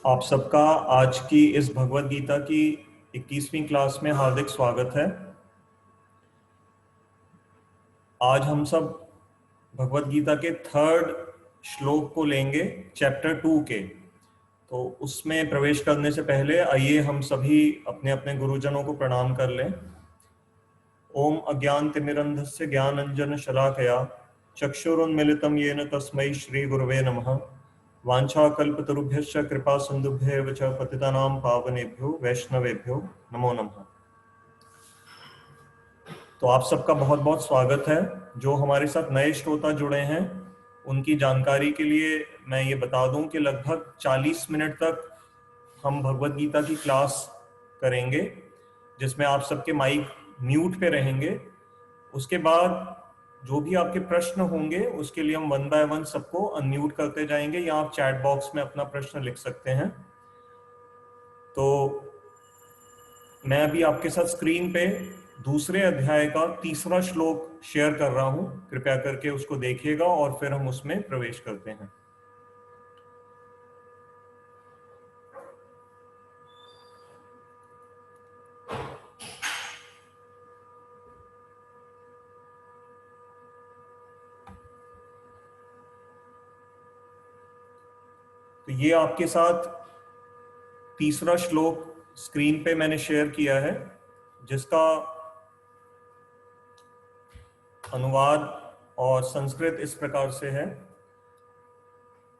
आप सबका आज की इस भगवत गीता की 21वीं क्लास में हार्दिक स्वागत है। आज हम सब भगवत गीता के थर्ड श्लोक को लेंगे, चैप्टर 2 के। तो उसमें प्रवेश करने से पहले आइए हम सभी अपने अपने गुरुजनों को प्रणाम कर लें। ओम अज्ञानतिमिरन्धस्य ज्ञानाञ्जनशलाकया चक्षुरुन्मिलितं येन तस्मै श्रीगुरवे नमः। वाञ्छाकल्पतरुभ्यश्च कृपा सिन्धुभ्येव च पतितानां पावनेभ्यो वैष्णवेभ्यो नमो नमः। तो आप सबका बहुत बहुत स्वागत है। जो हमारे साथ नए श्रोता जुड़े हैं उनकी जानकारी के लिए मैं ये बता दूं कि लगभग 40 मिनट तक हम भगवत गीता की क्लास करेंगे, जिसमें आप सबके माइक म्यूट पे रहेंगे। उसके बाद जो भी आपके प्रश्न होंगे उसके लिए हम वन बाय वन सबको अनम्यूट करते जाएंगे, या आप चैट बॉक्स में अपना प्रश्न लिख सकते हैं। तो मैं अभी आपके साथ स्क्रीन पे दूसरे अध्याय का तीसरा श्लोक शेयर कर रहा हूं, कृपया करके उसको देखिएगा और फिर हम उसमें प्रवेश करते हैं। तो ये आपके साथ तीसरा श्लोक स्क्रीन पे मैंने शेयर किया है, जिसका अनुवाद और संस्कृत इस प्रकार से है।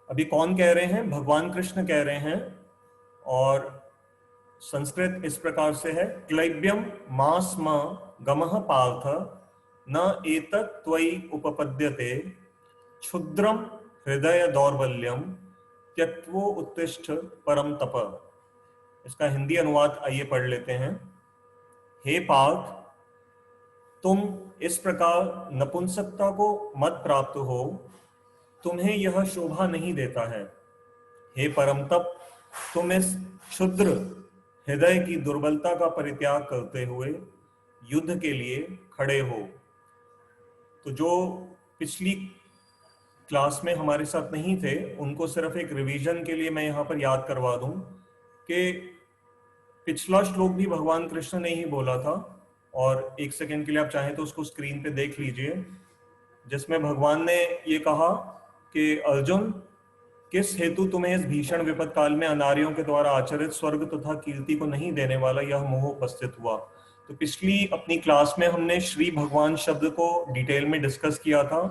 अभी कौन कह रहे हैं? भगवान कृष्ण कह रहे हैं, और संस्कृत इस प्रकार से है। क्लैब्यम मास्म गमः पार्थ न एतत् त्वयि उपपद्यते क्षुद्रम हृदय दौर्बल्यम त्यक्त्वो उत्तिष्ठ परम तप। इसका हिंदी अनुवाद आइए पढ़ लेते हैं। हे पार्थ, तुम इस प्रकार नपुंसकता को मत प्राप्त हो, तुम्हें यह शोभा नहीं देता है। हे परम तप, तुम इस क्षुद्र हृदय की दुर्बलता का परित्याग करते हुए युद्ध के लिए खड़े हो। तो जो पिछली क्लास में हमारे साथ नहीं थे उनको सिर्फ एक रिवीजन के लिए मैं यहाँ पर याद करवा दूं कि पिछला श्लोक भी भगवान कृष्ण ने ही बोला था, और एक सेकंड के लिए आप चाहें तो उसको स्क्रीन पे देख लीजिए, जिसमें भगवान ने ये कहा कि अर्जुन, किस हेतु तुम्हें इस भीषण विपद काल में अनार्यों के द्वारा आचरित स्वर्ग तथा कीर्ति को नहीं देने वाला यह मोह उपस्थित हुआ। तो पिछली अपनी क्लास में हमने श्री भगवान शब्द को डिटेल में डिस्कस किया था।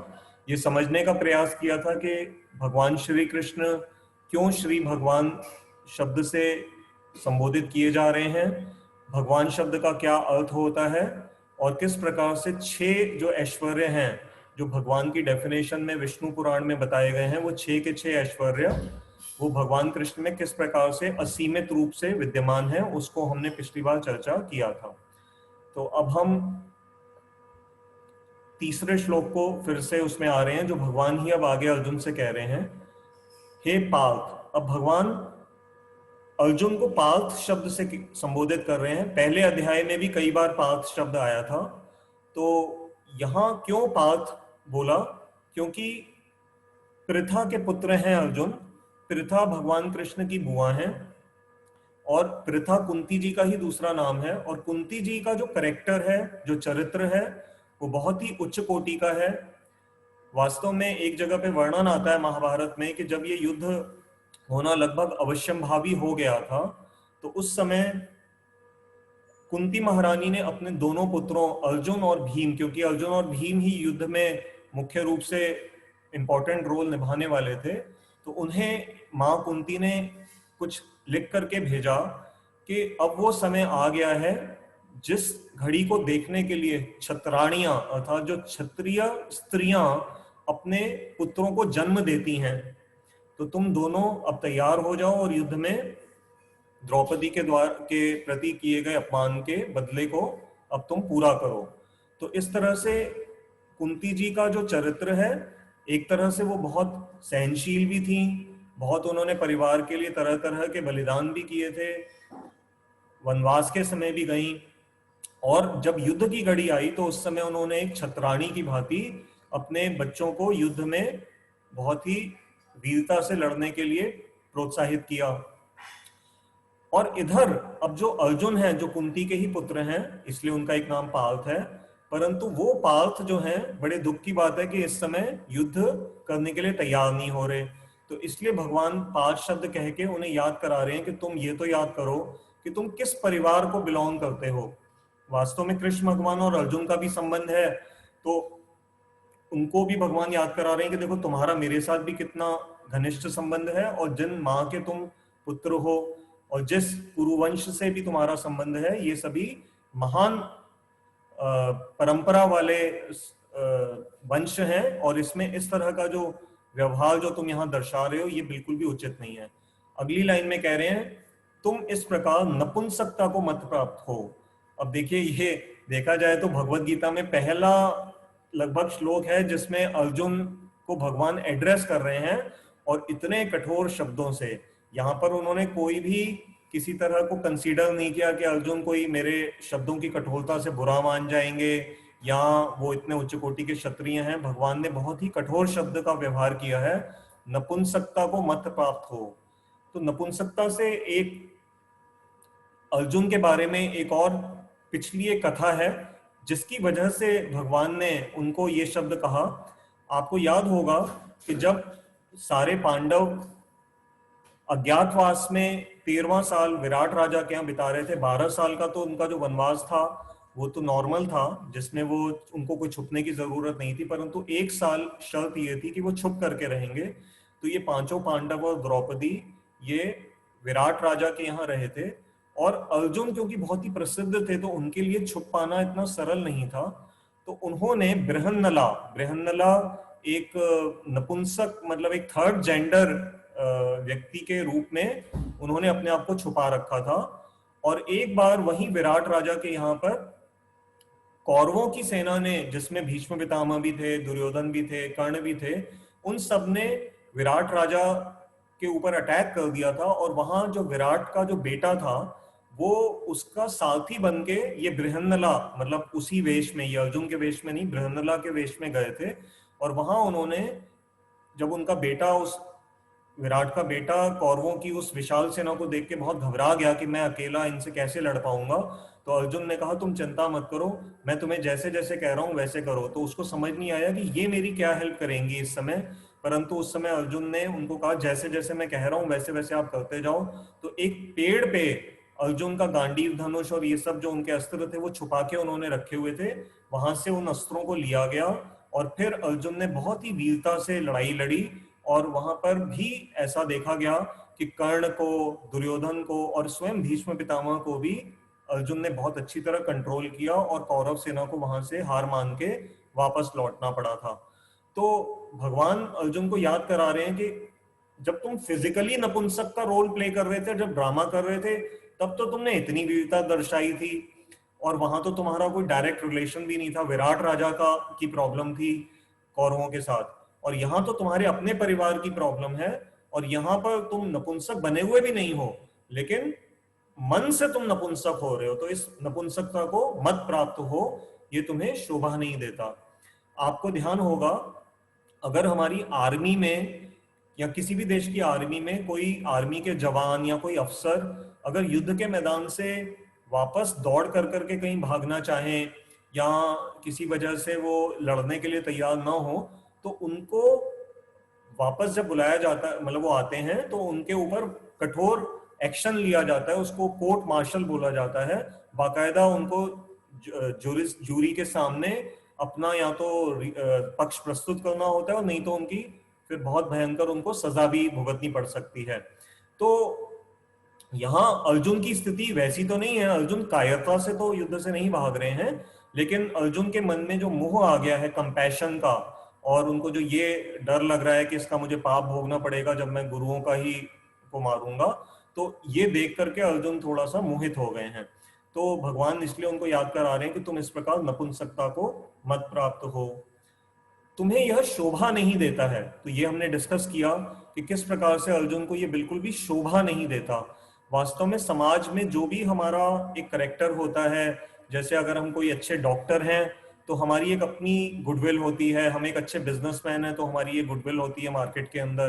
ये समझने का प्रयास किया था कि भगवान श्री कृष्ण क्यों श्री भगवान शब्द से संबोधित किए जा रहे हैं, भगवान शब्द का क्या अर्थ होता है, और किस प्रकार से 6 जो ऐश्वर्य हैं जो भगवान की डेफिनेशन में विष्णु पुराण में बताए गए हैं, वो 6 के 6 ऐश्वर्य वो भगवान कृष्ण में किस प्रकार से असीमित रूप से विद्यमान है, उसको हमने पिछली बार चर्चा किया था। तो अब हम तीसरे श्लोक को फिर से उसमें आ रहे हैं, जो भगवान ही अब आगे अर्जुन से कह रहे हैं। हे पार्थ, अब भगवान अर्जुन को पार्थ शब्द से संबोधित कर रहे हैं। पहले अध्याय में भी कई बार पार्थ शब्द आया था। तो यहां क्यों पार्थ बोला? क्योंकि पृथा के पुत्र हैं अर्जुन। पृथा भगवान कृष्ण की बुआ हैं, और पृथा कुंती जी का ही दूसरा नाम है। और कुंती जी का जो करेक्टर है, जो चरित्र है, वो बहुत ही उच्च कोटि का है। वास्तव में एक जगह पे वर्णन आता है महाभारत में कि जब ये युद्ध होना लगभग अवश्यंभावी हो गया था, तो उस समय कुंती महारानी ने अपने दोनों पुत्रों अर्जुन और भीम, क्योंकि अर्जुन और भीम ही युद्ध में मुख्य रूप से इंपॉर्टेंट रोल निभाने वाले थे, तो उन्हें मां कुंती ने कुछ लिख करके भेजा कि अब वो समय आ गया है जिस घड़ी को देखने के लिए क्षत्राणियां अर्थात जो क्षत्रिय स्त्रियां अपने पुत्रों को जन्म देती हैं, तो तुम दोनों अब तैयार हो जाओ और युद्ध में द्रौपदी के प्रति किए गए अपमान के बदले को अब तुम पूरा करो। तो इस तरह से कुंती जी का जो चरित्र है, एक तरह से वो बहुत सहनशील भी थी, बहुत उन्होंने परिवार के लिए तरह तरह के बलिदान भी किए थे, वनवास के समय भी गईं, और जब युद्ध की घड़ी आई तो उस समय उन्होंने एक छत्राणी की भांति अपने बच्चों को युद्ध में बहुत ही वीरता से लड़ने के लिए प्रोत्साहित किया। और इधर अब जो अर्जुन है, जो कुंती के ही पुत्र हैं, इसलिए उनका एक नाम पार्थ है, परंतु वो पार्थ जो हैं, बड़े दुख की बात है कि इस समय युद्ध करने के लिए तैयार नहीं हो रहे। तो इसलिए भगवान पार्थ शब्द कह के उन्हें याद करा रहे हैं कि तुम ये तो याद करो कि तुम किस परिवार को बिलोंग करते हो। वास्तव में कृष्ण भगवान और अर्जुन का भी संबंध है, तो उनको भी भगवान याद करा रहे हैं कि देखो तुम्हारा मेरे साथ भी कितना घनिष्ठ संबंध है, और जिन माँ के तुम पुत्र हो और जिस कुरुवंश से भी तुम्हारा संबंध है, ये सभी महान परंपरा वाले वंश हैं, और इसमें इस तरह का जो व्यवहार जो तुम यहाँ दर्शा रहे हो ये बिल्कुल भी उचित नहीं है। अगली लाइन में कह रहे हैं तुम इस प्रकार नपुंसकता को मत प्राप्त हो। अब देखिए, ये देखा जाए तो भगवत गीता में पहला लगभग श्लोक है जिसमें अर्जुन को भगवान एड्रेस कर रहे हैं, और इतने कठोर शब्दों से। यहाँ पर उन्होंने कोई भी किसी तरह को कंसीडर नहीं किया कि अर्जुन कोई मेरे शब्दों की कठोरता से बुरा मान जाएंगे या वो इतने उच्च कोटि के क्षत्रिय हैं। भगवान ने बहुत ही कठोर शब्द का व्यवहार किया है, नपुंसकता को मत प्राप्त हो। तो नपुंसकता से एक अर्जुन के बारे में एक और पिछली एक कथा है जिसकी वजह से भगवान ने उनको ये शब्द कहा। आपको याद होगा कि जब सारे पांडव अज्ञातवास में 13वां साल विराट राजा के यहाँ बिता रहे थे, 12 साल का तो उनका जो वनवास था वो तो नॉर्मल था, जिसमें वो उनको कोई छुपने की जरूरत नहीं थी, परंतु 1 साल शर्त ये थी कि वो छुप करके रहेंगे। तो ये पांचों पांडव और द्रौपदी ये विराट राजा के यहाँ रहे थे, और अर्जुन क्योंकि बहुत ही प्रसिद्ध थे तो उनके लिए छुप पाना इतना सरल नहीं था। तो उन्होंने बृहन्नला, बृहन्नला एक नपुंसक मतलब एक थर्ड जेंडर व्यक्ति के रूप में उन्होंने अपने आप को छुपा रखा था। और एक बार वही विराट राजा के यहाँ पर कौरवों की सेना ने, जिसमें भीष्म पितामह भी थे, दुर्योधन भी थे, कर्ण भी थे, उन सब ने विराट राजा के ऊपर अटैक कर दिया था। और वहां जो विराट का जो बेटा था वो उसका साथी बन के ये बृहन्नला, मतलब उसी वेश में, ये अर्जुन के वेश में नहीं, बृहन्नला के वेश में गए थे। और वहां उन्होंने, जब उनका बेटा, उस विराट का बेटा कौरवों की उस विशाल सेना को देख के बहुत घबरा गया कि मैं अकेला इनसे कैसे लड़ पाऊंगा, तो अर्जुन ने कहा तुम चिंता मत करो, मैं तुम्हें जैसे जैसे कह रहा हूं वैसे करो। तो उसको समझ नहीं आया कि ये मेरी क्या हेल्प करेंगी इस समय, परंतु उस समय अर्जुन ने उनको कहा जैसे जैसे मैं कह रहा हूं वैसे वैसे आप करते जाओ। तो एक पेड़ पे अर्जुन का गांडीव धनुष और ये सब जो उनके अस्त्र थे वो छुपा के उन्होंने रखे हुए थे, वहां से उन अस्त्रों को लिया गया और फिर अर्जुन ने बहुत ही वीरता से लड़ाई लड़ी। और वहां पर भी ऐसा देखा गया कि कर्ण को, दुर्योधन को और स्वयं भीष्म पितामह को भी अर्जुन ने बहुत अच्छी तरह कंट्रोल किया, और कौरव सेना को वहां से हार मान के वापस लौटना पड़ा था। तो भगवान अर्जुन को याद करा रहे हैं कि जब तुम फिजिकली नपुंसक का रोल प्ले कर रहे थे, जब ड्रामा कर रहे थे, तब तो तुमने इतनी वीरता दर्शाई थी, और वहां तो तुम्हारा कोई डायरेक्ट रिलेशन भी नहीं था, विराट राजा का की प्रॉब्लम थी कौरवों के साथ, और यहाँ तो तुम्हारे अपने परिवार की प्रॉब्लम है, और यहाँ पर तुम नपुंसक बने हुए भी नहीं हो, लेकिन मन से तुम नपुंसक हो रहे हो। तो इस नपुंसकता को मत प्राप्त हो, ये तुम्हें शोभा नहीं देता। आपको ध्यान होगा, अगर हमारी आर्मी में या किसी भी देश की आर्मी में कोई आर्मी के जवान या कोई अफसर अगर युद्ध के मैदान से वापस दौड़ कर करके कहीं भागना चाहें या किसी वजह से वो लड़ने के लिए तैयार ना हो, तो उनको वापस जब बुलाया जाता है, मतलब वो आते हैं, तो उनके ऊपर कठोर एक्शन लिया जाता है, उसको कोर्ट मार्शल बोला जाता है। बाकायदा उनको जूरी के सामने अपना या तो पक्ष प्रस्तुत करना होता है, और नहीं तो उनकी फिर बहुत भयंकर उनको सजा भी भुगतनी पड़ सकती है। तो यहाँ अर्जुन की स्थिति वैसी तो नहीं है, अर्जुन कायरता से तो युद्ध से नहीं भाग रहे हैं, लेकिन अर्जुन के मन में जो मोह आ गया है कंपैशन का, और उनको जो ये डर लग रहा है कि इसका मुझे पाप भोगना पड़ेगा जब मैं गुरुओं का ही को मारूंगा, तो ये देख करके अर्जुन थोड़ा सा मोहित हो गए हैं। तो भगवान इसलिए उनको याद करा रहे हैं कि तुम इस प्रकार नपुंसकता को मत प्राप्त हो, तुम्हें यह शोभा नहीं देता है। तो ये हमने डिस्कस किया कि किस प्रकार से अर्जुन को ये बिल्कुल भी शोभा नहीं देता। वास्तव में समाज में जो भी हमारा एक करेक्टर होता है, जैसे अगर हम कोई अच्छे डॉक्टर हैं तो हमारी एक अपनी गुडविल होती है, हम एक अच्छे बिजनेसमैन हैं तो हमारी ये गुडविल होती है मार्केट के अंदर,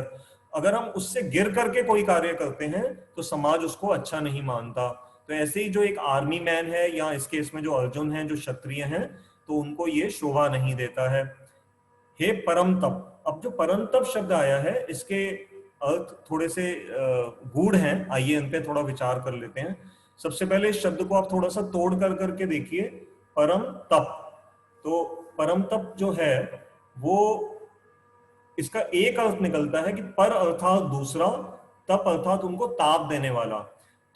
अगर हम उससे गिर करके कोई कार्य करते हैं तो समाज उसको अच्छा नहीं मानता। तो ऐसे ही जो एक आर्मी मैन है, या इस केस में जो अर्जुन है, जो क्षत्रिय हैं, तो उनको ये शोभा नहीं देता है। हे परम तप। अब जो परम तप शब्द आया है, इसके अर्थ थोड़े से गूढ़ हैं, आइए इन पे थोड़ा विचार कर लेते हैं। सबसे पहले इस शब्द को आप थोड़ा सा तोड़ कर करके देखिए, परम तप। तो परम तप जो है वो, इसका एक अर्थ निकलता है कि पर अर्थात दूसरा, तप अर्थात उनको ताप देने वाला।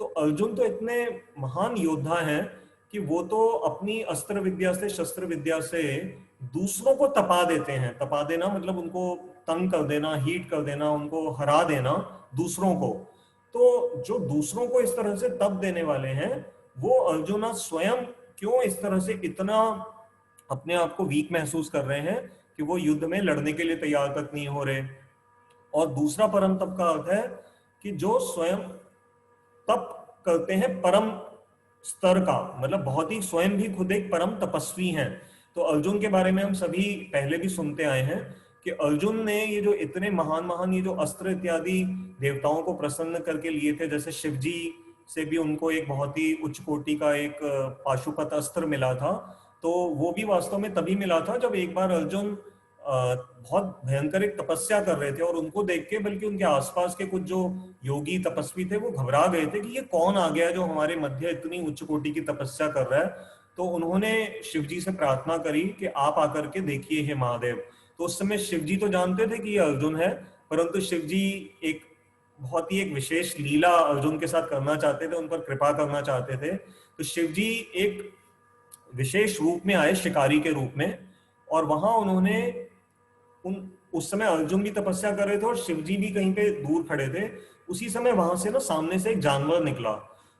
तो अर्जुन तो इतने महान योद्धा हैं कि वो तो अपनी अस्त्र विद्या से, शस्त्र विद्या से दूसरों को तपा देते हैं। तपा देना मतलब उनको तंग कर देना, हीट कर देना, उनको हरा देना दूसरों को। तो जो दूसरों को इस तरह से तप देने वाले हैं, वो अर्जुन स्वयं क्यों इस तरह से इतना अपने आप को वीक महसूस कर रहे हैं कि वो युद्ध में लड़ने के लिए तैयार तक नहीं हो रहे। और दूसरा परम तप का अर्थ है कि जो स्वयं तप करते हैं परम स्तर का, मतलब बहुत ही स्वयं भी खुद एक परम तपस्वी हैं। तो अर्जुन के बारे में हम सभी पहले भी सुनते आए हैं कि अर्जुन ने ये जो इतने महान महान ये जो अस्त्र इत्यादि देवताओं को प्रसन्न करके लिए थे, जैसे शिवजी से भी उनको एक बहुत ही उच्च कोटि का एक पाशुपत अस्त्र मिला था। तो वो भी वास्तव में तभी मिला था जब एक बार अर्जुन बहुत भयंकर एक तपस्या कर रहे थे, और उनको देख के बल्कि उनके आसपास के कुछ जो योगी तपस्वी थे वो घबरा गए थे कि ये कौन आ गया जो हमारे मध्य इतनी उच्च कोटि की तपस्या कर रहा है। तो उन्होंने शिवजी से प्रार्थना करी कि आप आकर के देखिए हे महादेव। तो उस समय शिवजी तो जानते थे कि ये अर्जुन है, परंतु शिवजी एक बहुत ही एक विशेष लीला अर्जुन के साथ करना चाहते थे, उन पर कृपा करना चाहते थे। तो शिवजी एक विशेष रूप में आए, शिकारी के रूप में, और वहां उन्होंने उस समय अर्जुन भी तपस्या कर रहे थे और शिवजी भी कहीं पे दूर खड़े थे। उसी समय वहां से ना सामने से एक जानवर निकला।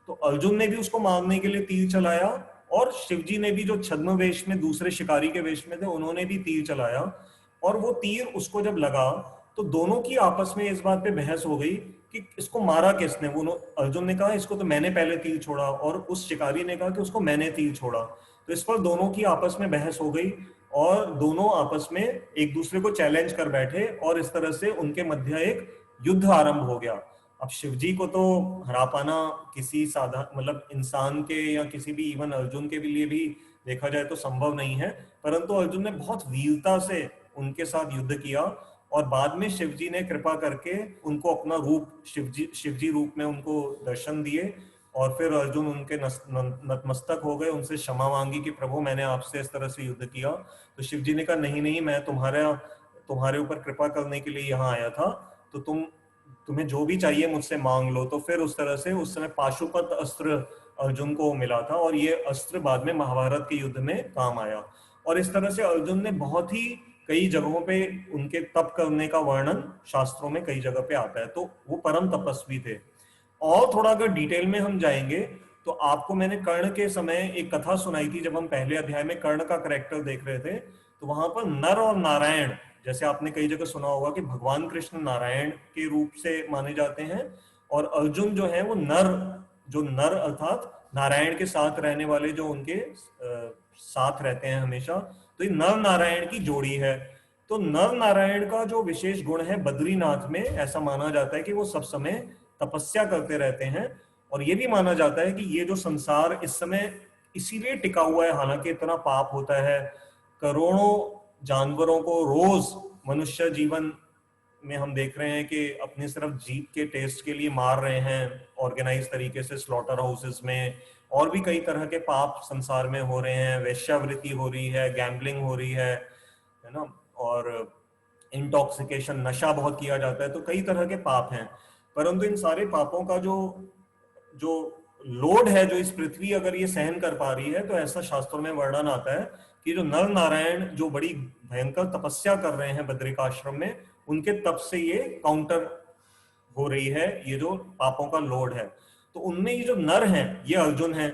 तो अर्जुन ने भी उसको मारने के लिए तीर चलाया, और शिवजी ने भी, जो छद्म वेश में दूसरे शिकारी के वेश में थे, उन्होंने भी तीर चलाया। और वो तीर उसको जब लगा तो दोनों की आपस में इस बात पे बहस हो गई कि इसको मारा किसने। वो अर्जुन ने कहा इसको तो मैंने पहले तीर छोड़ा, और उस शिकारी ने कहा कि उसको मैंने तीर छोड़ा। तो इस पर दोनों की आपस में बहस हो गई, और दोनों आपस में एक दूसरे को चैलेंज कर बैठे, और इस तरह से उनके मध्य एक युद्ध आरंभ हो गया। अब शिवजी को तो हरा पाना किसी साधारण, मतलब इंसान के या किसी भी, इवन अर्जुन के लिए भी देखा जाए तो संभव नहीं है, परंतु अर्जुन ने बहुत वीरता से उनके साथ युद्ध किया। और बाद में शिवजी ने कृपा करके उनको अपना रूप, शिवजी रूप में उनको दर्शन दिए, और फिर अर्जुन उनके नतमस्तक हो गए, उनसे क्षमा मांगी कि प्रभु मैंने आपसे इस तरह से युद्ध किया। तो शिवजी ने कहा नहीं नहीं, मैं तुम्हारे ऊपर कृपा करने के लिए यहाँ आया था, तो तुम्हें जो भी चाहिए मुझसे मांग लो। तो फिर उस तरह से उस समय पाशुपत अस्त्र अर्जुन को मिला था, और ये अस्त्र बाद में महाभारत के युद्ध में काम आया। और इस तरह से अर्जुन ने बहुत ही कई जगहों पे उनके तप करने का वर्णन शास्त्रों में कई जगह पे आता है। तो वो परम तपस्वी थे। और थोड़ा अगर डिटेल में हम जाएंगे तो आपको मैंने कर्ण के समय एक कथा सुनाई थी, जब हम पहले अध्याय में कर्ण का कैरेक्टर देख रहे थे। तो वहां पर नर और नारायण, जैसे आपने कई जगह सुना होगा कि भगवान कृष्ण नारायण के रूप से माने जाते हैं, और अर्जुन जो है वो नर, जो नर अर्थात नारायण के साथ रहने वाले, जो उनके साथ रहते हैं हमेशा। तो ये नर नारायण की जोड़ी है। तो नर नारायण का जो विशेष गुण है, बद्रीनाथ में ऐसा माना जाता है कि वो सब समय तपस्या करते रहते हैं। और ये भी माना जाता है कि ये जो संसार इस समय इसीलिए टिका हुआ है, हालांकि इतना पाप होता है, करोड़ों जानवरों को रोज मनुष्य जीवन में हम देख रहे हैं कि अपनी सिर्फ जीत के टेस्ट के लिए मार रहे हैं, ऑर्गेनाइज तरीके से स्लॉटर हाउसेस में। और भी कई तरह के पाप संसार में हो रहे हैं, वेश्यावृत्ति हो रही है, गैम्बलिंग हो रही है ना, और इंटॉक्सिकेशन, नशा बहुत किया जाता है। तो कई तरह के पाप हैं, परंतु इन सारे पापों का जो जो लोड है, जो इस पृथ्वी अगर ये सहन कर पा रही है, तो ऐसा शास्त्रों में वर्णन आता है कि जो नर नारायण जो बड़ी भयंकर तपस्या कर रहे हैं बद्रिकाश्रम में, उनके तप से ये काउंटर हो रही है, ये जो पापों का लोड है। तो उनमें ये जो नर हैं, ये अर्जुन है।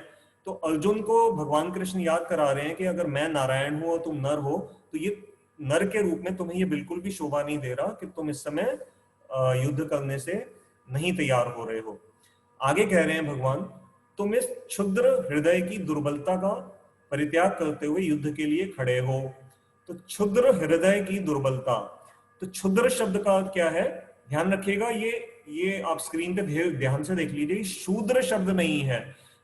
तो अर्जुन को भगवान कृष्ण याद करा रहे हैं कि अगर मैं नारायण हूं और तुम नर हो, तो ये नर के रूप में तुम्हें ये बिल्कुल भी शोभा नहीं दे रहा कि तुम इस समय युद्ध करने से नहीं तैयार हो रहे हो। आगे कह रहे हैं भगवान, तुम इस क्षुद्र हृदय की दुर्बलता का परित्याग करते हुए युद्ध के लिए खड़े हो। तो क्षुद्र हृदय की दुर्बलता, तो क्षुद्र शब्द का अर्थ क्या है? ध्यान रखिएगा, ये आप स्क्रीन पे ध्यान से देख लीजिए, शूद्र शब्द नहीं है।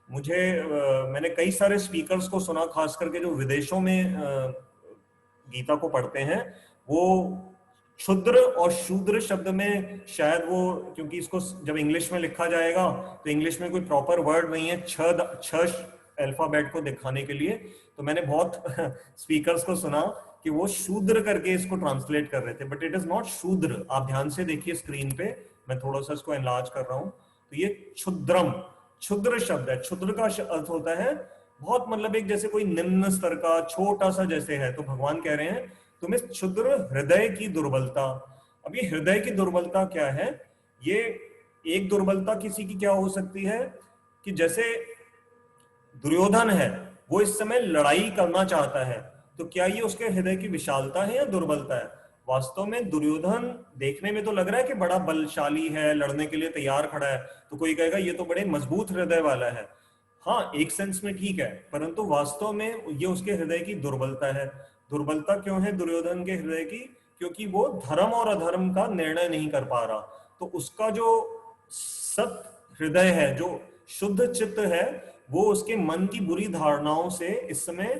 मैंने कई सारे स्पीकर्स को सुना, खास करके जो विदेशों में गीता को पढ़ते हैं, वो क्षुद्र और शूद्र शब्द में शायद वो, क्योंकि इसको जब इंग्लिश में लिखा जाएगा तो इंग्लिश में कोई प्रॉपर वर्ड नहीं है छह अल्फाबेट को दिखाने के लिए, तो मैंने बहुत स्पीकर्स को सुना कि वो शूद्र करके इसको ट्रांसलेट कर रहे थे, बट इट इज नॉट शूद्र। आप ध्यान से देखिए स्क्रीन पे, मैं थोड़ा सा इसको एनलार्ज कर रहा हूं, तो ये क्षुद्रम, क्षुद्र शब्द है। क्षुद्र का अर्थ होता है बहुत, मतलब एक जैसे कोई निम्न स्तर का, छोटा सा जैसे है। तो भगवान कह रहे हैं तुम्हें क्षुद्र हृदय की दुर्बलता। अब ये हृदय की दुर्बलता क्या है? ये एक दुर्बलता किसी की क्या हो सकती है कि जैसे दुर्योधन है, वो इस समय लड़ाई करना चाहता है, तो क्या ये उसके हृदय की विशालता है या दुर्बलता है? वास्तव में दुर्योधन देखने में तो लग रहा है कि बड़ा बलशाली है, लड़ने के लिए तैयार खड़ा है, तो कोई कहेगा ये तो बड़े मजबूत हृदय वाला है। हाँ, एक सेंस में ठीक है, परंतु वास्तव में ये उसके हृदय की दुर्बलता है। दुर्बलता क्यों है दुर्योधन के हृदय की? क्योंकि वो धर्म और अधर्म का निर्णय नहीं कर पा रहा। तो उसका जो सत हृदय है, जो शुद्ध चित्त है, वो उसके मन की बुरी धारणाओं से इस समय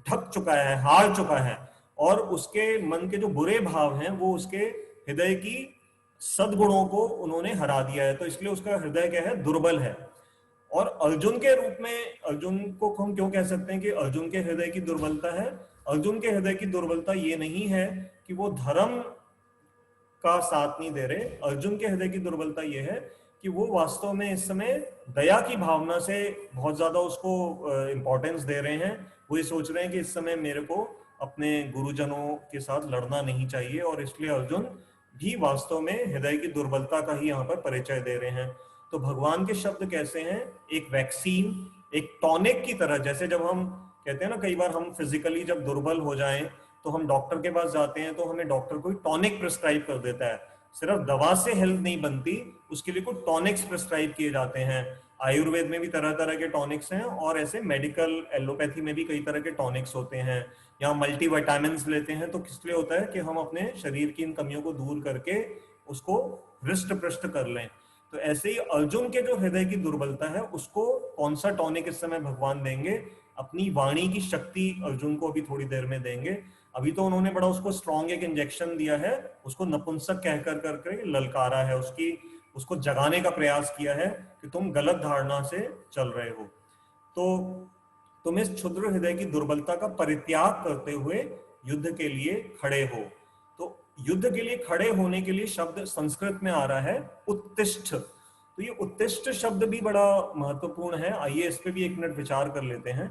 ढक चुका है, हार चुका है, और उसके मन के जो बुरे भाव हैं वो उसके हृदय की सद्गुणों को उन्होंने हरा दिया है। तो इसलिए उसका हृदय क्या है? दुर्बल है। और अर्जुन के रूप में, अर्जुन को हम क्यों कह सकते हैं कि अर्जुन के हृदय की दुर्बलता है? अर्जुन के हृदय की दुर्बलता ये नहीं है कि वो धर्म का साथ नहीं दे रहे। अर्जुन के हृदय की दुर्बलता ये है कि वो वास्तव में इस समय दया की भावना से बहुत ज्यादा उसको इंपॉर्टेंस दे रहे हैं। वो ये सोच रहे हैं कि इस समय मेरे को अपने गुरुजनों के साथ लड़ना नहीं चाहिए, और इसलिए अर्जुन भी वास्तव में हृदय की दुर्बलता का ही यहाँ पर परिचय दे रहे हैं। तो भगवान के शब्द कैसे हैं? एक वैक्सीन, एक टॉनिक की तरह। जैसे जब हम कहते हैं ना, कई बार हम फिजिकली जब दुर्बल हो जाएं तो हम डॉक्टर के पास जाते हैं, तो हमें डॉक्टर कोई टॉनिक प्रिस्क्राइब कर देता है। सिर्फ दवा से हेल्थ नहीं बनती, उसके लिए कुछ टॉनिक्स प्रिस्क्राइब किए जाते हैं। आयुर्वेद में भी तरह तरह के टॉनिक्स हैं, और ऐसे मेडिकल एलोपैथी में भी कई तरह के टॉनिक्स होते हैं। या मल्टी विटामिन्स लेते हैं, तो किस लिए होता है कि हम अपने शरीर की इन कमियों को दूर करके उसको हृष्ट पृष्ट कर लें। तो ऐसे ही अर्जुन के जो हृदय की दुर्बलता है, उसको कौन सा टॉनिक इस समय भगवान देंगे? अपनी वाणी की शक्ति अर्जुन को अभी थोड़ी देर में देंगे। अभी तो उन्होंने बड़ा उसको स्ट्रॉन्ग एक इंजेक्शन दिया है, उसको नपुंसक कह कर करके ललकारा है, उसको जगाने का प्रयास किया है कि तुम गलत धारणा से चल रहे हो। तो तुम इस क्षुद्र हृदय की दुर्बलता का परित्याग करते हुए युद्ध के लिए खड़े हो। तो युद्ध के लिए खड़े होने के लिए शब्द संस्कृत में आ रहा है उत्तिष्ठ। तो ये उत्तिष्ठ शब्द भी बड़ा महत्वपूर्ण है। आइए इस पे भी एक मिनट विचार कर लेते हैं।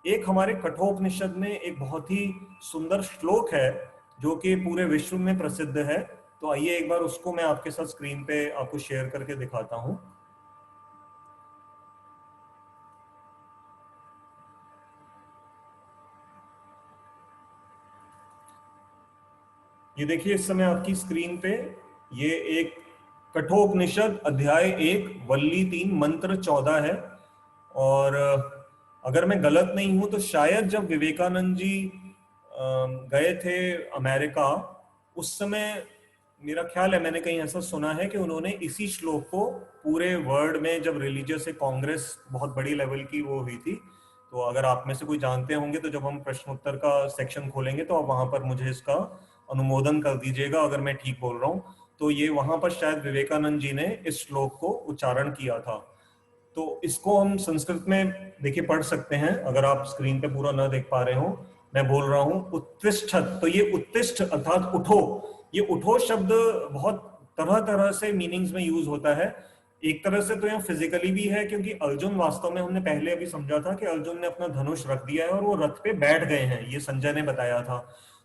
एक हमारे कठोपनिषद में एक बहुत ही सुंदर श्लोक है जो कि पूरे विश्व में प्रसिद्ध है। तो आइए एक बार उसको मैं आपके साथ स्क्रीन पे आपको शेयर करके दिखाता हूं। ये देखिए इस समय आपकी स्क्रीन पे, ये एक कठोपनिषद अध्याय 1 वल्ली 3 मंत्र 14 है। और अगर मैं गलत नहीं हूं तो शायद जब विवेकानंद जी गए थे अमेरिका, उस समय मेरा ख्याल है मैंने कहीं ऐसा सुना है कि उन्होंने इसी श्लोक को पूरे वर्ल्ड में, जब रिलीजियस कांग्रेस बहुत बड़ी लेवल की वो हुई थी, तो अगर आप में से कोई जानते होंगे तो जब हम प्रश्न उत्तर का सेक्शन खोलेंगे तो आप वहां पर मुझे इसका अनुमोदन कर दीजिएगा अगर मैं ठीक बोल रहा हूँ। तो ये वहां पर शायद विवेकानंद जी ने इस श्लोक को उच्चारण किया था। तो इसको हम संस्कृत में देखिए पढ़ सकते हैं, अगर आप स्क्रीन पे पूरा ना देख पा रहे हो। मैं बोल रहा हूँ उत्तिष्ठत। तो ये उत्तिष्ठ अर्थात उठो। ये उठो शब्द बहुत तरह तरह से मीनिंग्स में यूज होता है। एक तरह से तो यहाँ फिजिकली भी है, क्योंकि अर्जुन वास्तव में, हमने पहले अभी समझा था कि अर्जुन ने अपना धनुष रख दिया है और वो रथ पे बैठ गए हैं, ये संजय ने बताया था।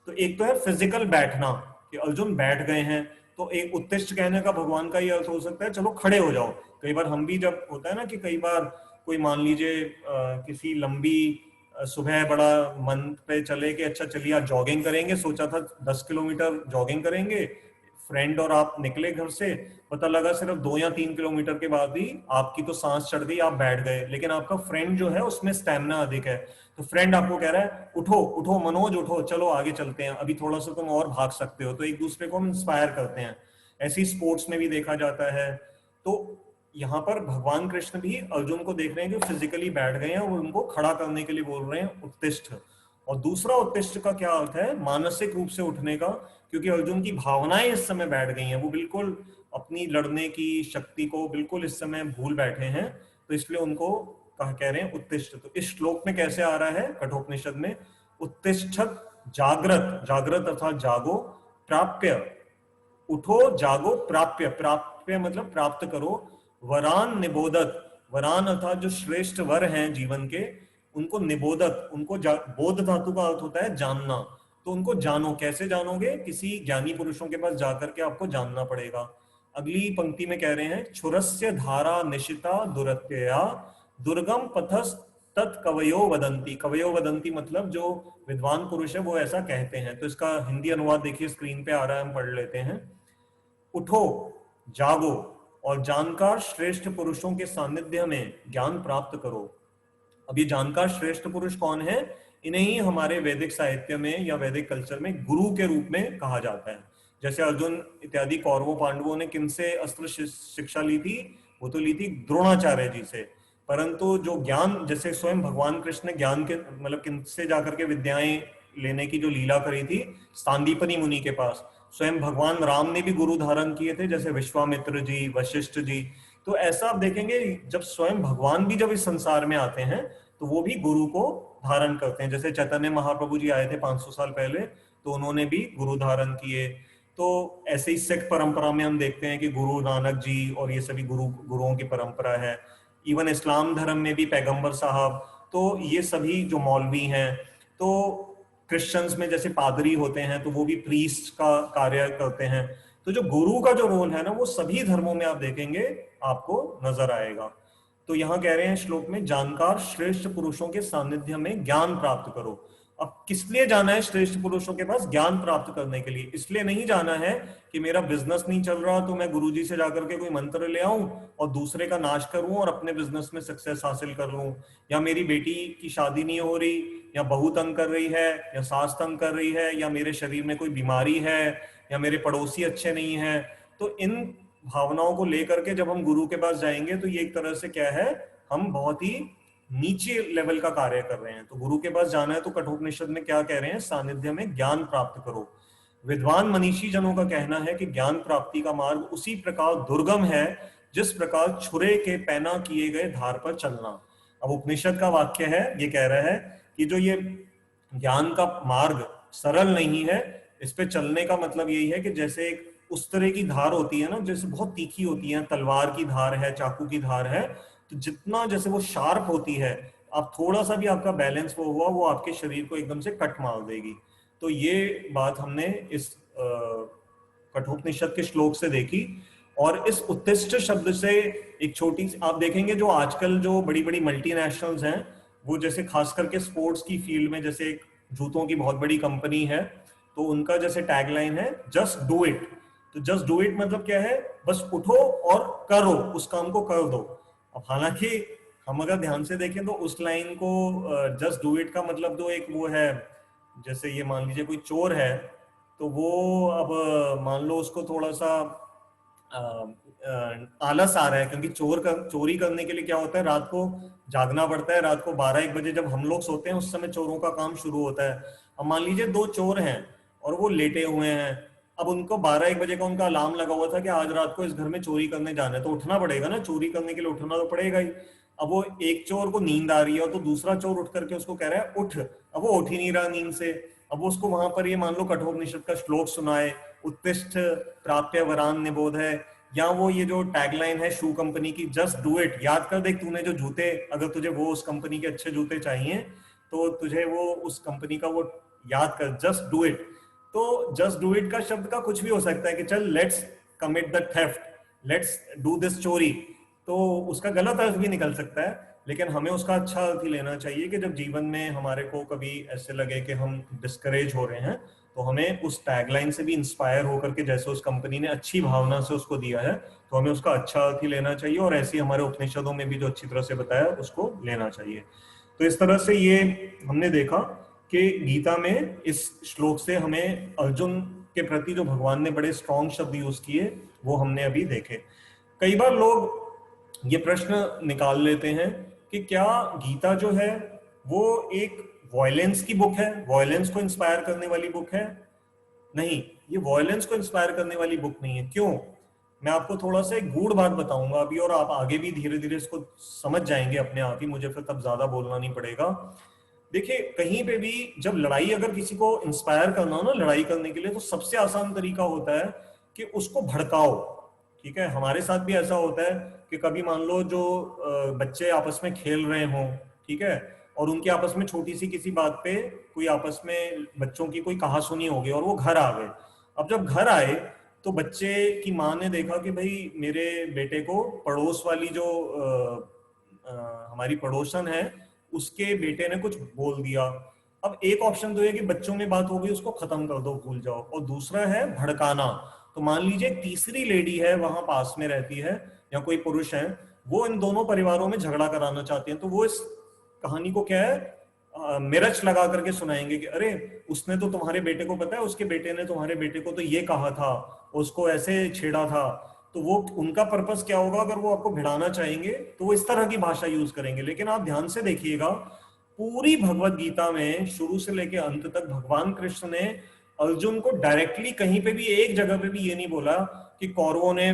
तो एक तो है फिजिकल बैठना कि अर्जुन बैठ गए हैं, तो एक उत्तिष्ठ कहने का भगवान का ये अर्थ हो सकता है चलो खड़े हो जाओ। कई बार हम भी, जब होता है ना कि कई बार कोई मान लीजिए किसी लंबी सुबह बड़ा मन पे चले कि अच्छा चलिए आज जॉगिंग करेंगे, सोचा था 10 किलोमीटर जॉगिंग करेंगे, फ्रेंड और आप निकले घर से, पता लगा सिर्फ 2 या 3 किलोमीटर के बाद ही आपकी तो सांस चढ़ गई, आप बैठ गए, लेकिन आपका फ्रेंड जो है उसमें स्टैमिना अधिक है। तो फ्रेंड आपको कह रहा है उठो उठो मनोज उठो, चलो आगे चलते हैं, अभी थोड़ा सा तुम और भाग सकते हो। तो एक दूसरे को हम इंस्पायर करते हैं। ऐसी स्पोर्ट्स में भी देखा जाता है। तो यहाँ पर भगवान कृष्ण भी अर्जुन को देख रहे हैं कि फिजिकली बैठ गए हैं और उनको खड़ा करने के लिए बोल रहे हैं उत्तिष्ठ। और दूसरा उत्तिष्ठ का क्या अर्थ है? मानसिक रूप से उठने का, क्योंकि अर्जुन की भावनाएं इस समय बैठ गई हैं, वो बिल्कुल अपनी लड़ने की शक्ति को बिल्कुल इस समय भूल बैठे हैं, तो इसलिए उनको कह रहे हैं उत्तिष्ठ। तो इस श्लोक में कैसे आ रहा है कठोपनिषद में? उत्तिष्ठत जागृत, जागृत अर्थात जागो, प्राप्य उठो जागो, प्राप्य, प्राप्य मतलब प्राप्त करो, वरान निबोधत, वरान अर्थात जो श्रेष्ठ वर हैं जीवन के, उनको निबोधत, उनको बोध धातु का अर्थ होता है जानना, तो उनको जानो। कैसे जानोगे? किसी ज्ञानी पुरुषों के पास जाकर के आपको जानना पड़ेगा। अगली पंक्ति में कह रहे हैं छुरस्य धारा निशिता दुरत्यया दुर्गम पथस तत् कवयो वदंती। कवयो वदंती मतलब जो विद्वान पुरुष है वो ऐसा कहते हैं। तो इसका हिंदी अनुवाद देखिए स्क्रीन पे आ रहा है, हम पढ़ लेते हैं। उठो, जागो और जानकार श्रेष्ठ पुरुषों के सानिध्य में ज्ञान प्राप्त करो। अब ये जानकार श्रेष्ठ पुरुष कौन है? इन्हें ही हमारे वैदिक साहित्य में या वैदिक कल्चर में गुरु के रूप में कहा जाता है। जैसे अर्जुन इत्यादि कौरवों पांडवों ने किनसे अस्त्र शिक्षा ली थी? वो तो ली थी द्रोणाचार्य जी से। परंतु जो ज्ञान, जैसे स्वयं भगवान कृष्ण ने ज्ञान के मतलब किनसे जाकर के विद्याएं लेने की जो लीला करी थी? सांदीपनी मुनि के पास। स्वयं भगवान राम ने भी गुरु धारण किए थे, जैसे विश्वामित्र जी, वशिष्ठ जी। तो ऐसा आप देखेंगे जब स्वयं भगवान भी जब इस संसार में आते हैं तो वो भी गुरु को धारण करते हैं। जैसे चैतन्य महाप्रभु जी आए थे 500 साल पहले, तो उन्होंने भी गुरु धारण किए। तो ऐसे ही सिख परंपरा में हम देखते हैं कि गुरु नानक जी और ये सभी गुरुओं की परंपरा है। इवन इस्लाम धर्म में भी पैगंबर साहब, तो ये सभी जो मौलवी हैं, तो क्रिश्चियंस में जैसे पादरी होते हैं तो वो भी प्रीस्ट का कार्य करते हैं। तो जो गुरु का जो रोल है ना, वो सभी धर्मों में आप देखेंगे आपको नजर आएगा। तो यहाँ कह रहे हैं श्लोक में जानकार श्रेष्ठ पुरुषों के सानिध्य में ज्ञान प्राप्त करो। अब किस लिए जाना है श्रेष्ठ पुरुषों के पास? ज्ञान प्राप्त करने के लिए। इसलिए नहीं जाना है कि मेरा बिजनेस नहीं चल रहा तो मैं गुरुजी से जाकर के कोई मंत्र ले आऊं और दूसरे का नाश करूं और अपने बिजनेस में सक्सेस हासिल कर लूं, या मेरी बेटी की शादी नहीं हो रही, या बहू तंग कर रही है, या सास तंग कर रही है, या मेरे शरीर में कोई बीमारी है, या मेरे पड़ोसी अच्छे नहीं है। तो इन भावनाओं को लेकर के जब हम गुरु के पास जाएंगे तो ये एक तरह से क्या है, हम बहुत ही नीचे लेवल का कार्य कर रहे हैं। तो गुरु के पास जाना है तो कठोपनिषद में क्या कह रहे हैं? सानिध्य में ज्ञान प्राप्त करो। विद्वान मनीषी जनों का कहना है कि ज्ञान प्राप्ति का मार्ग उसी प्रकार दुर्गम है जिस प्रकार छुरे के पैना किए गए धार पर चलना। अब उपनिषद का वाक्य है, ये कह रहा है कि जो ये ज्ञान का मार्ग सरल नहीं है, इस पे चलने का मतलब यही है कि जैसे एक उस तरह की धार होती है ना, जैसे बहुत तीखी होती है, तलवार की धार है, चाकू की धार है, तो जितना जैसे वो शार्प होती है, आप थोड़ा सा भी आपका बैलेंस वो हुआ, वो आपके शरीर को एकदम से कट मार देगी। तो ये बात हमने इस कठोपनिषद के श्लोक से देखी। और इस उत्तिष्ठ शब्द से एक छोटी सी आप देखेंगे, जो आजकल जो बड़ी बड़ी मल्टीनेशनल्स हैं, वो जैसे खास करके स्पोर्ट्स की फील्ड में, जैसे एक जूतों की बहुत बड़ी कंपनी है, तो उनका जैसे टैगलाइन है जस्ट डू इट। तो जस्ट डू इट मतलब क्या है? बस उठो और करो, उस काम को कर दो। अब हालांकि हम अगर ध्यान से देखें तो उस लाइन को जस्ट डू इट का मतलब तो एक वो है, जैसे ये मान लीजिए कोई चोर है, तो वो अब मान लो उसको थोड़ा सा आलस आ रहा है, क्योंकि चोरी करने के लिए क्या होता है, रात को जागना पड़ता है। रात को 12-1 बजे जब हम लोग सोते हैं उस समय चोरों का काम शुरू होता है। अब मान लीजिए 2 चोर हैं और वो लेटे हुए हैं। अब उनको 12-1 बजे का उनका अलार्म लगा हुआ था कि आज रात को इस घर में चोरी करने जाना है, तो उठना पड़ेगा ना, चोरी करने के लिए उठना तो पड़ेगा ही। अब वो एक चोर को नींद आ रही है और तो दूसरा चोर उठ करके उसको कह रहा है उठ, अब वो उठ ही नहीं रहा नींद से। अब वो उसको वहां पर ये मान लो कठोपनिषद का श्लोक सुनाए, उत्तिष्ठ प्राप्य वरान निबोध है, या वो ये जो टैगलाइन है शू कंपनी की, जस्ट डू इट। याद कर देख, तूने जो जूते, अगर तुझे वो उस कंपनी के अच्छे जूते चाहिए तो तुझे वो उस कंपनी का वो याद कर, जस्ट डू इट। तो जस्ट डू इट का शब्द का कुछ भी हो सकता है कि चल let's commit the theft, let's do this चोरी, तो उसका गलत अर्थ भी निकल सकता है। लेकिन हमें उसका अच्छा अर्थ ही लेना चाहिए कि जब जीवन में हमारे को कभी ऐसे लगे कि हम डिस्करेज हो रहे हैं, तो हमें उस टैगलाइन से भी इंस्पायर होकर के, जैसे उस कंपनी ने अच्छी भावना से उसको दिया है, तो हमें उसका अच्छा अर्थ ही लेना चाहिए। और ऐसे ही हमारे उपनिषदों में भी जो अच्छी तरह से बताया उसको लेना चाहिए। तो इस तरह से ये हमने देखा कि गीता में इस श्लोक से हमें अर्जुन के प्रति जो भगवान ने बड़े स्ट्रॉन्ग शब्द यूज किए वो हमने अभी देखे। कई बार लोग ये प्रश्न निकाल लेते हैं कि क्या गीता जो है वो एक वॉयलेंस की बुक है, वॉयलेंस को इंस्पायर करने वाली बुक है। नहीं, ये वॉयलेंस को इंस्पायर करने वाली बुक नहीं है। क्यों? मैं आपको थोड़ा सा एक गूढ़ बात बताऊंगा अभी, और आप आगे भी धीरे धीरे इसको समझ जाएंगे अपने आप ही, मुझे फिर तब ज्यादा बोलना नहीं पड़ेगा। देखिए, कहीं पे भी जब लड़ाई अगर किसी को इंस्पायर करना हो ना लड़ाई करने के लिए, तो सबसे आसान तरीका होता है कि उसको भड़काओ। ठीक है, हमारे साथ भी ऐसा होता है कि कभी मान लो जो बच्चे आपस में खेल रहे हों, ठीक है, और उनके आपस में छोटी सी किसी बात पे कोई आपस में बच्चों की कोई कहासुनी हो गई और वो घर आ गए। अब जब घर आए तो बच्चे की माँ ने देखा कि भाई मेरे बेटे को पड़ोस वाली जो हमारी पड़ोसन है उसके बेटे ने कुछ बोल दिया। अब एक ऑप्शन तो है कि बच्चों में बात हो गई उसको खत्म कर दो, भूल जाओ, और दूसरा है भड़काना। तो मान लीजिए तीसरी लेडी है वहां पास में रहती है या कोई पुरुष है, वो इन दोनों परिवारों में झगड़ा कराना चाहते हैं, तो वो इस कहानी को क्या है मिर्च लगा करके सुनाएंगे कि अरे उसने तो तुम्हारे बेटे को, पता है उसके बेटे ने तुम्हारे बेटे को तो ये कहा था, उसको ऐसे छेड़ा था। तो वो उनका पर्पस क्या होगा, अगर वो आपको भिड़ाना चाहेंगे तो वो इस तरह की भाषा यूज करेंगे। लेकिन आप ध्यान से देखिएगा, पूरी भगवत गीता में शुरू से लेकर अंत तक भगवान कृष्ण ने अर्जुन को डायरेक्टली कहीं पे भी एक जगह पे भी ये नहीं बोला कि कौरवों ने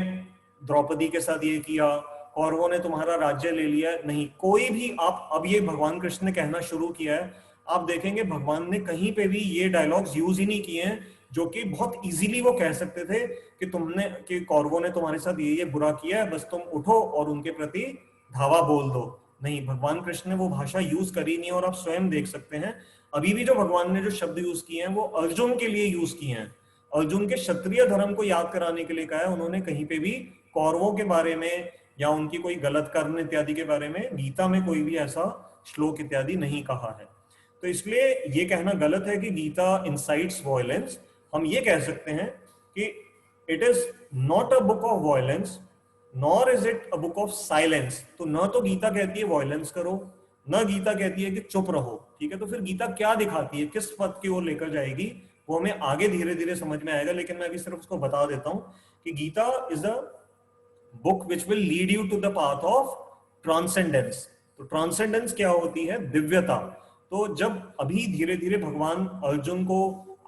द्रौपदी के साथ ये किया, कौरवों ने तुम्हारा राज्य ले लिया। नहीं, कोई भी, आप अब ये भगवान कृष्ण ने कहना शुरू किया है, आप देखेंगे भगवान ने कहीं पे भी ये डायलॉग्स यूज ही नहीं किए हैं, जो कि बहुत इजीली वो कह सकते थे कि तुमने, कि कौरवों ने तुम्हारे साथ ये बुरा किया है, बस तुम उठो और उनके प्रति धावा बोल दो। नहीं, भगवान कृष्ण ने वो भाषा यूज करी नहीं, और आप स्वयं देख सकते हैं अभी भी जो भगवान ने जो शब्द यूज किए हैं वो अर्जुन के लिए यूज किए हैं, अर्जुन के क्षत्रिय धर्म को याद कराने के लिए कहा है। उन्होंने कहीं पे भी कौरवों के बारे में या उनकी कोई गलत कर्म इत्यादि के बारे में गीता में कोई भी ऐसा श्लोक इत्यादि नहीं कहा है। तो इसलिए ये कहना गलत है कि गीता इंसाइट्स वॉयलेंस। हम ये कह सकते हैं कि it is not a book of violence nor is it a book of silence. तो न तो गीता कहती है वॉयलेंस करो, न गीता कहती है कि चुप रहो। ठीक है, तो फिर गीता क्या दिखाती है, किस पथ की ओर लेकर जाएगी, वो हमें आगे धीरे धीरे समझ में आएगा। लेकिन मैं अभी सिर्फ उसको बता देता हूं कि Gita is a book which will lead you to the path of transcendence. तो ट्रांसेंडेंस क्या होती है? दिव्यता। तो जब अभी धीरे धीरे भगवान अर्जुन को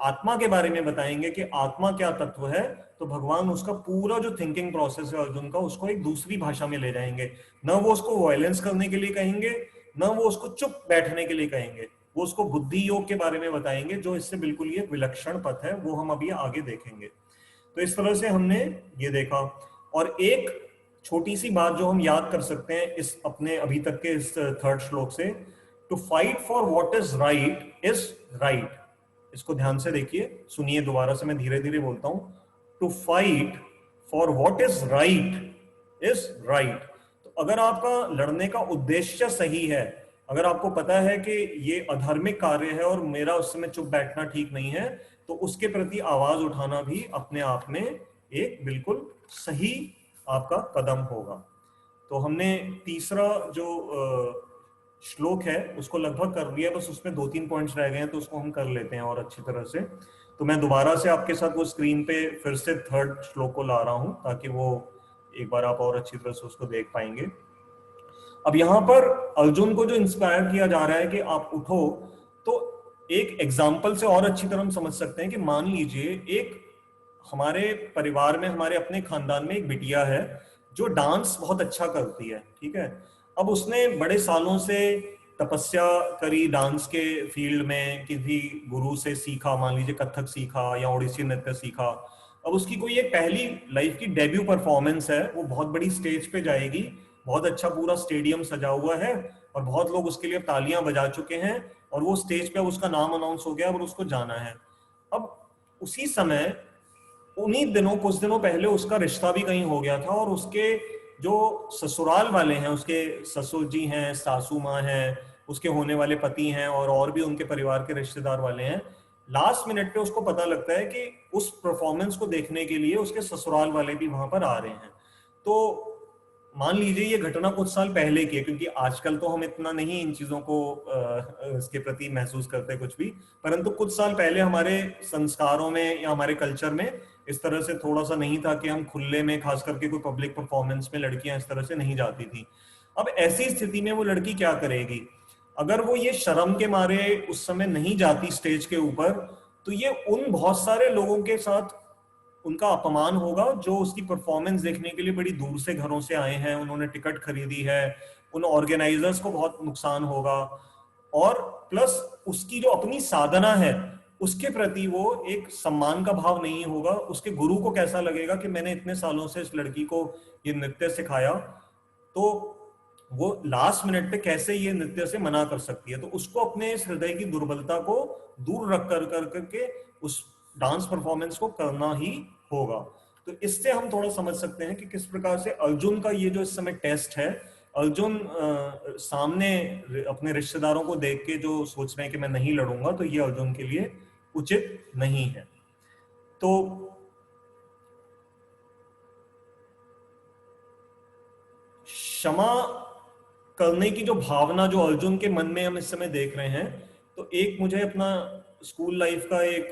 आत्मा के बारे में बताएंगे कि आत्मा क्या तत्व है, तो भगवान उसका पूरा जो थिंकिंग प्रोसेस है अर्जुन का, उसको एक दूसरी भाषा में ले जाएंगे। न वो उसको वायलेंस करने के लिए कहेंगे, न वो उसको चुप बैठने के लिए कहेंगे, वो उसको बुद्धि योग के बारे में बताएंगे, जो इससे बिल्कुल ये विलक्षण पथ है, वो हम अभी आगे देखेंगे। तो इस तरह से हमने ये देखा। और एक छोटी सी बात जो हम याद कर सकते हैं इस अपने अभी तक के इस थर्ड श्लोक से, to fight for what is right. इसको ध्यान से देखिए, सुनिए दोबारा से, मैं धीरे धीरे बोलता हूं। To fight for what is right. तो अगर आपका लड़ने का उद्देश्य सही है, अगर आपको पता है कि ये अधार्मिक कार्य है और मेरा उस समय चुप बैठना ठीक नहीं है, तो उसके प्रति आवाज उठाना भी अपने आप में एक बिल्कुल सही आपका कदम होगा। तो हमने तीसरा जो श्लोक है उसको लगभग कर लिया, बस उसमें 2-3 पॉइंट्स रह गए हैं, तो उसको हम कर लेते हैं और अच्छी तरह से। तो मैं दोबारा से आपके साथ वो स्क्रीन पे फिर से थर्ड श्लोक को ला रहा हूं, ताकि वो एक बार आप और अच्छी तरह से उसको देख पाएंगे। अब यहाँ पर अर्जुन को जो इंस्पायर किया जा रहा है कि आप उठो, तो एक एग्जाम्पल से और अच्छी तरह हम समझ सकते हैं कि मान लीजिए एक हमारे परिवार में, हमारे अपने खानदान में एक बिटिया है जो डांस बहुत अच्छा करती है। ठीक है, अब उसने बड़े सालों से तपस्या करी डांस के फील्ड में, किसी गुरु से सीखा, मान लीजिए कथक सीखा या ओडिसी नृत्य सीखा। अब उसकी कोई एक पहली लाइफ की डेब्यू परफॉर्मेंस है, वो बहुत बड़ी स्टेज पे जाएगी, बहुत अच्छा पूरा स्टेडियम सजा हुआ है और बहुत लोग उसके लिए तालियां बजा चुके हैं, और वो स्टेज पे उसका नाम अनाउंस हो गया और उसको जाना है। अब उसी समय, उन्हीं दिनों, कुछ दिनों पहले उसका रिश्ता भी कहीं हो गया था, और उसके जो ससुराल वाले हैं, उसके ससुर जी हैं, सासू माँ हैं, उसके होने वाले पति हैं, और भी उनके परिवार के रिश्तेदार वाले हैं, लास्ट मिनट पे उसको पता लगता है कि उस परफॉर्मेंस को देखने के लिए उसके ससुराल वाले भी वहां पर आ रहे हैं। तो मान लीजिए ये घटना कुछ साल पहले की है, क्योंकि आजकल तो हम इतना नहीं इन चीजों को इसके प्रति महसूस करते कुछ भी, परंतु कुछ साल पहले हमारे संस्कारों में या हमारे कल्चर में इस तरह से थोड़ा सा नहीं था कि हम खुले में, खास करके कोई पब्लिक परफॉर्मेंस में लड़कियां इस तरह से नहीं जाती थी। अब ऐसी स्थिति में वो लड़की क्या करेगी? अगर वो ये शर्म के मारे उस समय नहीं जाती स्टेज के ऊपर, तो ये उन बहुत सारे लोगों के साथ उनका अपमान होगा जो उसकी परफॉर्मेंस देखने के लिए बड़ी दूर से घरों से आए हैं, उन्होंने टिकट खरीदी है, उन ऑर्गेनाइजर्स को बहुत नुकसान होगा, और प्लस उसकी जो अपनी साधना है उसके प्रति वो एक सम्मान का भाव नहीं होगा। उसके गुरु को कैसा लगेगा कि मैंने इतने सालों से इस लड़की को ये नृत्य सिखाया, तो वो लास्ट मिनट पे कैसे ये नृत्य से मना कर सकती है? तो उसको अपने इस हृदय की दुर्बलता को दूर रख कर करके उस डांस परफॉर्मेंस को करना ही होगा। तो इससे हम थोड़ा समझ सकते हैं कि किस प्रकार से अर्जुन का ये जो इस समय टेस्ट है, अर्जुन सामने अपने रिश्तेदारों को देख के जो सोच रहे हैं कि मैं नहीं लड़ूंगा, तो ये अर्जुन के लिए उचित नहीं है। तो क्षमा करने की जो भावना जो अर्जुन के मन में हम इस समय देख रहे हैं, तो एक मुझे अपना स्कूल लाइफ का एक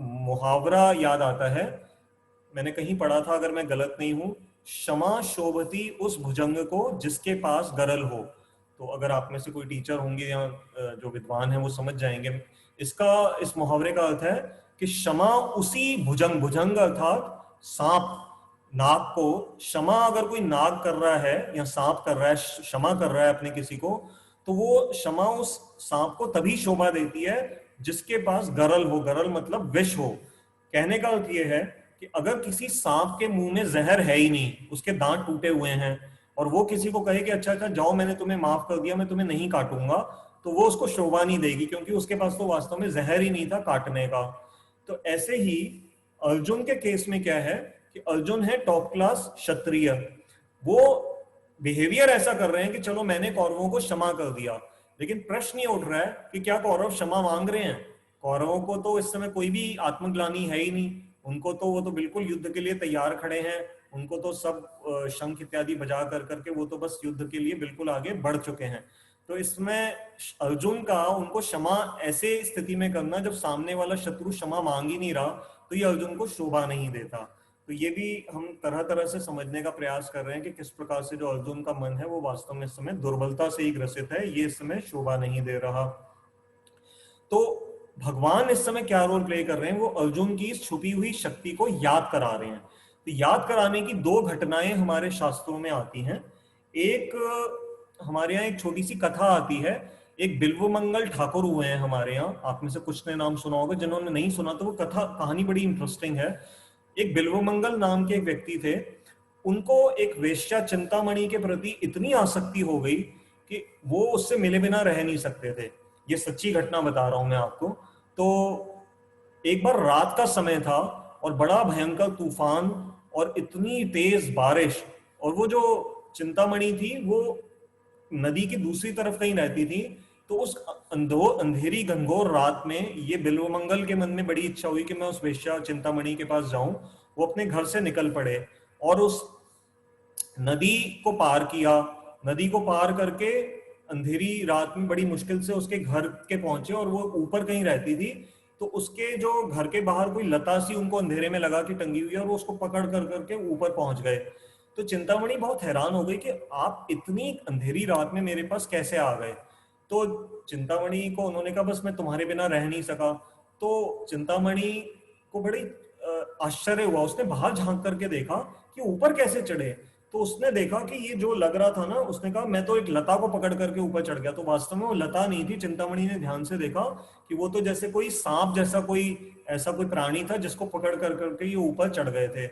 मुहावरा याद आता है, मैंने कहीं पढ़ा था, अगर मैं गलत नहीं हूं, क्षमा शोभती उस भुजंग को जिसके पास गरल हो। तो अगर आप में से कोई टीचर होंगे या जो विद्वान हैं वो समझ जाएंगे इसका, इस मुहावरे का अर्थ है कि क्षमा उसी भुजंग, भुजंग अर्थात सांप, नाग को क्षमा अगर कोई नाग कर रहा है या सांप कर रहा है, क्षमा कर रहा है अपने किसी को, तो वो क्षमा उस सांप को तभी शोभा देती है जिसके पास गरल हो। गरल मतलब विष हो। कहने का अर्थ ये है कि अगर किसी सांप के मुंह में जहर है ही नहीं, उसके दांत टूटे हुए हैं, और वो किसी को कहे कि अच्छा अच्छा जाओ मैंने तुम्हें माफ कर दिया, मैं तुम्हें नहीं काटूंगा, तो वो उसको शोभा नहीं देगी, क्योंकि उसके पास तो वास्तव में जहर ही नहीं था काटने का। तो ऐसे ही अर्जुन के केस में क्या है कि अर्जुन है टॉप क्लास क्षत्रिय, वो बिहेवियर ऐसा कर रहे हैं कि चलो मैंने कौरवों को क्षमा कर दिया, लेकिन प्रश्न ये उठ रहा है कि क्या कौरव क्षमा मांग रहे हैं? कौरवों को तो इस समय कोई भी आत्मग्लानि है ही नहीं, उनको तो वो तो बिल्कुल युद्ध के लिए तैयार खड़े हैं, उनको तो सब शंख इत्यादि बजा कर करके वो तो बस युद्ध के लिए बिल्कुल आगे बढ़ चुके हैं। तो इसमें अर्जुन का उनको क्षमा ऐसे स्थिति में करना जब सामने वाला शत्रु क्षमा मांग ही नहीं रहा, तो ये अर्जुन को शोभा नहीं देता। तो ये भी हम तरह तरह से समझने का प्रयास कर रहे हैं कि किस प्रकार से जो अर्जुन का मन है वो वास्तव में इस समय दुर्बलता से ही ग्रसित है, ये इस समय शोभा नहीं दे रहा। तो भगवान इस समय क्या रोल प्ले कर रहे हैं? वो अर्जुन की इस छुपी हुई शक्ति को याद करा रहे हैं। तो याद कराने की दो घटनाएं हमारे शास्त्रों में आती हैं। एक हमारे यहाँ एक छोटी सी कथा आती है, एक बिल्वमंगल ठाकुर हुए हैं हमारे यहाँ, आप में से कुछ ने नाम सुना होगा, जिन्होंने नहीं सुना तो वो कथा कहानी बड़ी इंटरेस्टिंग है। एक बिल्वमंगल नाम के एक व्यक्ति थे, उनको एक वेश्या चिंतामणि के प्रति इतनी आसक्ति हो गई कि वो उससे मिले बिना रह नहीं सकते थे। ये सच्ची घटना बता रहा हूं मैं आपको। तो एक बार रात का समय था और बड़ा भयंकर तूफान और इतनी तेज बारिश, और वो जो चिंतामणि थी वो नदी की दूसरी तरफ कहीं रहती थी। तो उस अंधेरी घनघोर रात में ये बिल्वमंगल के मन में बड़ी इच्छा हुई कि मैं उस वेश्या चिंतामणि के पास जाऊं। वो अपने घर से निकल पड़े और उस नदी को पार किया। नदी को पार करके अंधेरी रात में बड़ी मुश्किल से उसके घर के पहुंचे, और वो ऊपर कहीं रहती थी। तो उसके जो घर के बाहर कोई लता सी उनको अंधेरे में लगा के टंगी हुई है, और वो उसको पकड़ कर करके ऊपर पहुंच गए। तो चिंतामणि बहुत हैरान हो गई कि आप इतनी अंधेरी रात में मेरे पास कैसे आ गए। तो चिंतामणि को उन्होंने कहा बस मैं तुम्हारे बिना रह नहीं सका। तो चिंतामणि को बड़ी आश्चर्य हुआ, उसने बाहर झांक करके देखा कि ऊपर कैसे चढ़े। तो उसने देखा कि ये जो लग रहा था ना, उसने कहा मैं तो एक लता को पकड़ करके ऊपर चढ़ गया। तो वास्तव में वो लता नहीं थी। चिंतामणि ने ध्यान से देखा कि वो तो जैसे कोई सांप जैसा कोई ऐसा कोई प्राणी था जिसको पकड़ कर करके ये ऊपर चढ़ गए थे।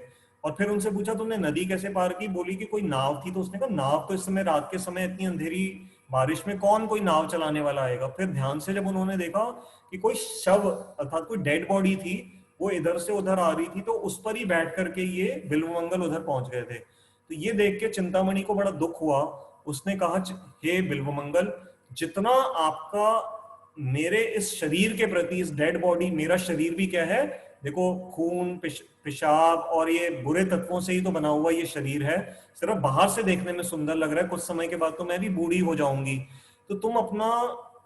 और फिर उनसे पूछा तुमने नदी कैसे पार की? बोली कि कोई नाव थी। तो उसने कहा नाव तो इस समय रात के समय इतनी अंधेरी बारिश में कौन कोई नाव चलाने वाला आएगा। फिर ध्यान से जब उन्होंने देखा कि कोई शव अर्थात कोई डेड बॉडी थी, वो इधर से उधर आ रही थी, तो उस पर ही बैठ करके ये बिल्वमंगल उधर पहुंच गए थे। तो ये देख के चिंतामणि को बड़ा दुख हुआ। उसने कहा हे बिल्वमंगल, जितना आपका मेरे इस शरीर के प्रति, इस डेड बॉडी, मेरा शरीर भी क्या है, देखो खून, पेशाब और ये बुरे तत्वों से ही तो बना हुआ ये शरीर है। सिर्फ बाहर से देखने में सुंदर लग रहा है, कुछ समय के बाद तो मैं भी बूढ़ी हो जाऊंगी। तो तुम अपना,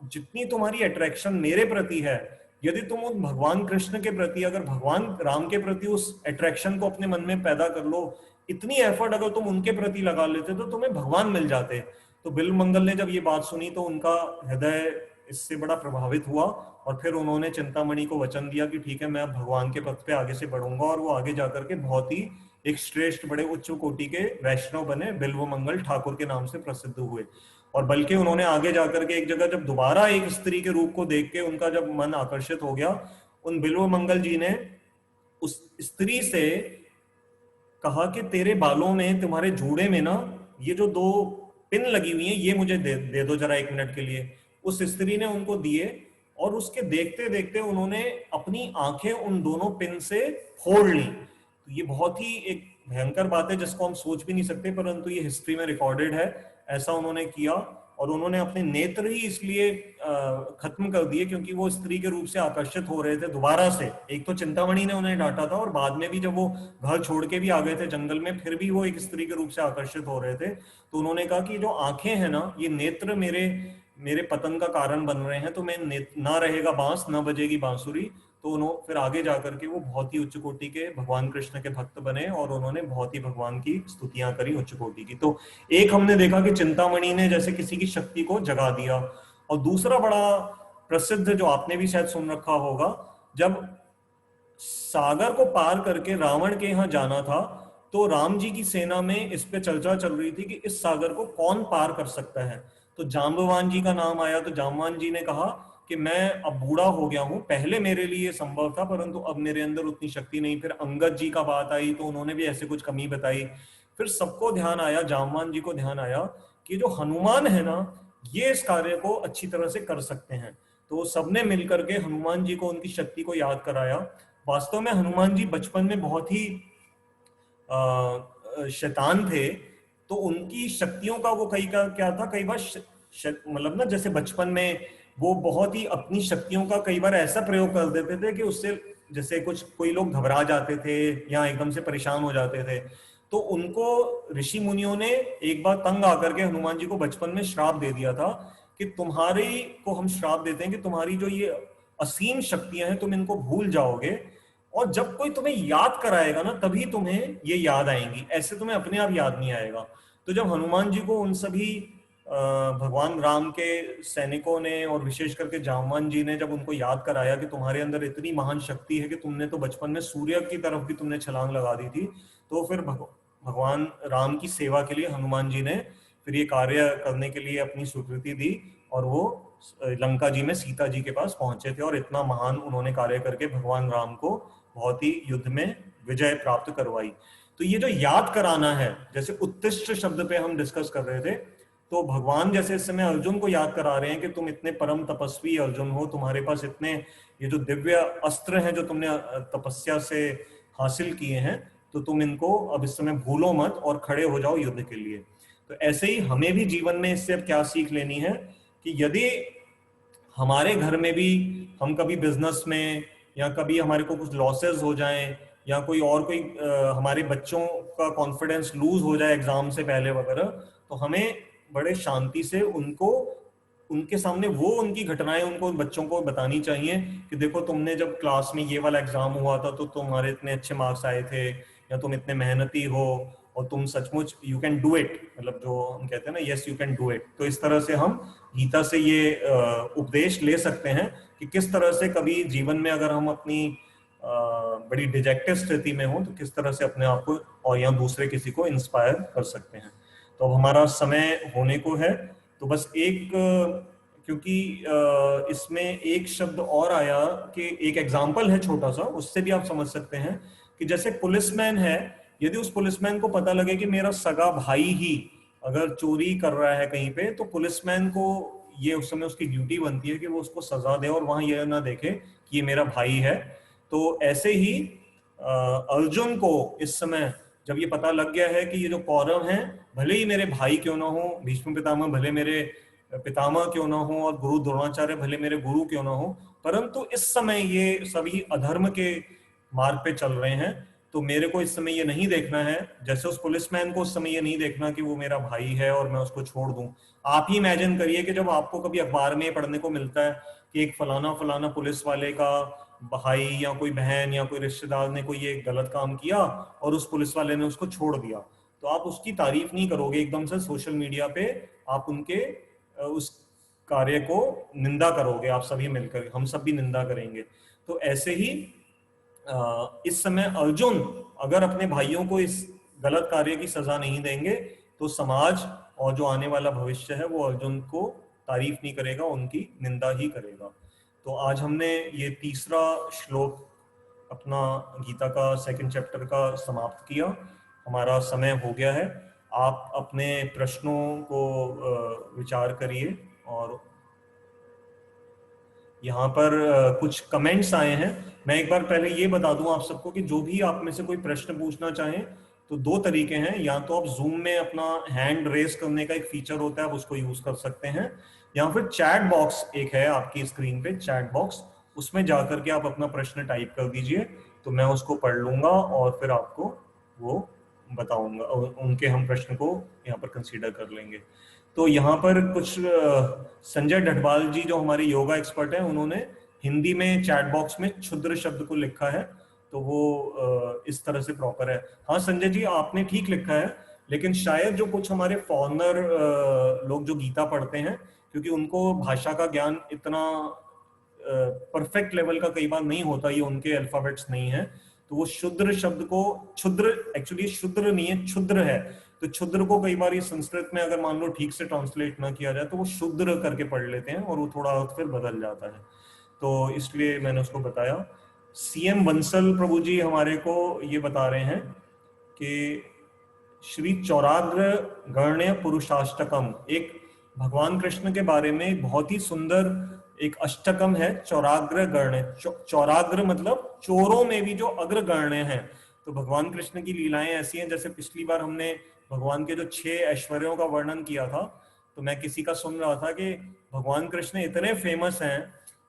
जितनी तुम्हारी अट्रैक्शन मेरे प्रति है, यदि तुम उन भगवान कृष्ण के प्रति, अगर भगवान राम के प्रति उस अट्रैक्शन को अपने मन में पैदा कर लो, इतनी एफर्ट अगर तुम उनके प्रति लगा लेते तो तुम्हें भगवान मिल जाते। तो बिल मंगल ने जब ये बात सुनी तो उनका हृदय इससे बड़ा प्रभावित हुआ, और फिर उन्होंने चिंतामणि को वचन दिया कि ठीक है, मैं अब भगवान के पथ पे आगे से बढ़ूंगा। और वो आगे जाकर के बहुत ही एक श्रेष्ठ, बड़े उच्च कोटि के वैष्णव बने, बिल्व मंगल ठाकुर के नाम से प्रसिद्ध हुए। और बल्कि उन्होंने आगे जाकर के एक जगह जब दोबारा एक स्त्री के रूप को देख के उनका जब मन आकर्षित हो गया, उन बिल्व मंगल जी ने उस स्त्री से कहा कि तेरे बालों में, तुम्हारे जूड़े में ना ये जो दो पिन लगी हुई हैं, ये मुझे दे दो जरा 1 मिनट के लिए। उस स्त्री ने उनको दिए, और उसके देखते देखते उन्होंने अपनी आंखें उन दोनों पिन से फोड़ ली। तो ये बहुत ही एक भयंकर बात है जिसको हम सोच भी नहीं सकते, परंतु ये हिस्ट्री में रिकॉर्डेड है, ऐसा उन्होंने किया। और उन्होंने अपने नेत्र ही इसलिए खत्म कर दिए क्योंकि वो स्त्री के रूप से आकर्षित हो रहे थे दोबारा से। एक तो चिंतामणि ने उन्हें डांटा था, और बाद में भी जब वो घर छोड़ के भी आ गए थे जंगल में, फिर भी वो एक स्त्री के रूप से आकर्षित हो रहे थे। तो उन्होंने कहा कि जो आंखें हैं ना, ये नेत्र मेरे मेरे पतन का कारण बन रहे हैं, तो मैं ना रहेगा बांस, ना बजेगी बांसुरी। तो उन्होंने फिर आगे जाकर के वो बहुत ही उच्च कोटि के भगवान कृष्ण के भक्त बने, और उन्होंने बहुत ही भगवान की स्तुतियां करी उच्च कोटि की। तो एक हमने देखा कि चिंतामणि ने जैसे किसी की शक्ति को जगा दिया। और दूसरा बड़ा प्रसिद्ध, जो आपने भी शायद सुन रखा होगा, जब सागर को पार करके रावण के यहाँ जाना था, तो राम जी की सेना में इस पे चर्चा चल रही थी कि इस सागर को कौन पार कर सकता है। तो जाम्बवान जी का नाम आया। तो जाम्बवान जी ने कहा कि मैं अब बूढ़ा हो गया हूं, पहले मेरे लिए संभव था परंतु अब मेरे अंदर उतनी शक्ति नहीं। फिर अंगद जी का बात आई तो उन्होंने भी ऐसे कुछ कमी बताई। फिर सबको ध्यान आया, जाम्बवान जी को ध्यान आया कि जो हनुमान है ना, ये इस कार्य को अच्छी तरह से कर सकते हैं। तो सबने मिलकर के हनुमान जी को उनकी शक्ति को याद कराया। वास्तव में हनुमान जी बचपन में बहुत ही शैतान थे, तो उनकी शक्तियों का वो कई का क्या था, कई बार मतलब ना, जैसे बचपन में वो बहुत ही अपनी शक्तियों का कई बार ऐसा प्रयोग कर देते थे कि उससे जैसे कुछ कोई लोग घबरा जाते थे या एकदम से परेशान हो जाते थे। तो उनको ऋषि मुनियों ने एक बार तंग आकर के हनुमान जी को बचपन में श्राप दे दिया था कि तुम्हारी को हम श्राप देते हैं कि तुम्हारी जो ये असीम शक्तियां हैं तुम इनको भूल जाओगे, और जब कोई तुम्हें याद कराएगा ना तभी तुम्हें ये याद आएंगी, ऐसे तुम्हें अपने आप याद नहीं आएगा। तो जब हनुमान जी को उन सभी भगवान राम के सैनिकों ने और विशेष करके जामवान जी ने जब उनको याद कराया कि तुम्हारे अंदर इतनी महान शक्ति है कि तुमने तो बचपन में सूर्य की तरफ भी तुमने छलांग लगा दी थी, तो फिर भगवान राम की सेवा के लिए हनुमान जी ने फिर ये कार्य करने के लिए अपनी स्वीकृति दी, और वो लंका जी में सीता जी के पास पहुंचे थे, और इतना महान उन्होंने कार्य करके भगवान राम को बहुत ही युद्ध में विजय प्राप्त करवाई। तो ये जो याद कराना है, जैसे उत्तिष्ठ शब्द पे हम डिस्कस कर रहे थे, तो भगवान जैसे इस समय अर्जुन को याद करा रहे हैं कि तुम इतने परम तपस्वी अर्जुन हो, तुम्हारे पास इतने ये जो दिव्य अस्त्र हैं जो तुमने तपस्या से हासिल किए हैं, तो तुम इनको अब इस समय भूलो मत और खड़े हो जाओ युद्ध के लिए। तो ऐसे ही हमें भी जीवन में इससे अब क्या सीख लेनी है कि यदि हमारे घर में भी हम कभी बिजनेस में या कभी हमारे को कुछ लॉसेस हो जाएं, या कोई हमारे बच्चों का कॉन्फिडेंस लूज हो जाए एग्जाम से पहले वगैरह, तो हमें बड़े शांति से उनको उनके सामने वो उनकी घटनाएं उनको बच्चों को बतानी चाहिए कि देखो तुमने जब क्लास में ये वाला एग्जाम हुआ था तो तुम्हारे इतने अच्छे मार्क्स आए थे, या तुम इतने मेहनती हो और तुम सचमुच यू कैन डू इट, मतलब जो हम कहते हैं ना, yes you can do it. तो इस तरह से हम गीता से ये उपदेश ले सकते हैं कि किस तरह से कभी जीवन में अगर हम अपनी बड़ी डिजेक्टिव स्थिति में हो तो किस तरह से अपने आप को और या दूसरे किसी को इंस्पायर कर सकते हैं। तो अब हमारा समय होने को है, तो बस एक क्योंकि इसमें एक शब्द और आया कि एक एग्जाम्पल है छोटा सा, उससे भी आप समझ सकते हैं कि जैसे पुलिसमैन है, यदि उस पुलिसमैन को पता लगे कि मेरा सगा भाई ही अगर चोरी कर रहा है कहीं पे, तो पुलिसमैन को ये उस समय उसकी ड्यूटी बनती है कि वो उसको सजा दे और वहां ये ना देखे कि ये मेरा भाई है। तो ऐसे ही अर्जुन को इस समय जब ये पता लग गया है कि ये जो कौरव हैं भले ही मेरे भाई क्यों ना हो, भीष्म पितामह भले मेरे पितामह क्यों ना हो और गुरु द्रोणाचार्य भले मेरे गुरु क्यों ना हो, परंतु इस समय ये सभी अधर्म के मार्ग पे चल रहे हैं। तो मेरे को इस समय ये नहीं देखना है, जैसे उस पुलिसमैन को उस समय ये नहीं देखना कि वो मेरा भाई है और मैं उसको छोड़ दूं। आप ही इमेजिन करिए कि जब आपको कभी अखबार में पढ़ने को मिलता है कि एक फलाना फलाना पुलिस वाले का भाई या कोई बहन या कोई रिश्तेदार ने कोई ये गलत काम किया और उस पुलिस वाले ने उसको छोड़ दिया, तो आप उसकी तारीफ नहीं करोगे एकदम से सोशल मीडिया पे, आप उनके उस कार्य को निंदा करोगे, आप सभी मिलकर, हम सब भी निंदा करेंगे। तो ऐसे ही इस समय अर्जुन अगर अपने भाइयों को इस गलत कार्य की सजा नहीं देंगे तो समाज और जो आने वाला भविष्य है वो अर्जुन को तारीफ नहीं करेगा, उनकी निंदा ही करेगा। तो आज हमने ये तीसरा श्लोक अपना गीता का सेकंड चैप्टर का समाप्त किया। हमारा समय हो गया है। आप अपने प्रश्नों को विचार करिए। और यहाँ पर कुछ कमेंट्स आए हैं। मैं एक बार पहले ये बता दूं आप सबको कि जो भी आप में से कोई प्रश्न पूछना चाहें तो दो तरीके हैं, या तो आप जूम में अपना हैंड रेस करने का एक फीचर होता है, आप उसको यूज कर सकते हैं, या फिर चैट बॉक्स एक है आपकी स्क्रीन पे, चैट बॉक्स, उसमें जाकर के आप अपना प्रश्न टाइप कर दीजिए, तो मैं उसको पढ़ लूंगा और फिर आपको वो बताऊंगा, उनके हम प्रश्न को यहाँ पर कंसीडर कर लेंगे। तो यहाँ पर कुछ संजय ढटवाल जी जो हमारे योगा एक्सपर्ट हैं, उन्होंने हिंदी में चैट बॉक्स में क्षुद्र शब्द को लिखा है, तो वो इस तरह से प्रॉपर है। हाँ संजय जी, आपने ठीक लिखा है, लेकिन शायद जो कुछ हमारे फॉरेनर लोग जो गीता पढ़ते हैं, क्योंकि उनको भाषा का ज्ञान इतना परफेक्ट लेवल का कई बार नहीं होता, ये उनके अल्फाबेट्स नहीं है, तो वो शुद्र शब्द को, क्षुद्र एक्चुअली शुद्र नहीं है, क्षुद्र है, तो क्षुद्र को कई बार ये संस्कृत में अगर मान लो ठीक से ट्रांसलेट ना किया जाए तो वो शुद्र करके पढ़ लेते हैं और वो थोड़ा अर्थ फिर बदल जाता है, तो इसलिए मैंने उसको बताया। सीएम बंसल प्रभु जी हमारे को ये बता रहे हैं कि श्री चौराग्र गण्य पुरुषाष्टकम, एक भगवान कृष्ण के बारे में बहुत ही सुंदर एक अष्टकम है, चौराग्र गण्य। चौराग्र मतलब चोरों में भी जो अग्रगण्य हैं। तो भगवान कृष्ण की लीलाएं ऐसी हैं, जैसे पिछली बार हमने भगवान के जो 6 ऐश्वर्यों का वर्णन किया था, तो मैं किसी का सुन रहा था कि भगवान कृष्ण इतने फेमस हैं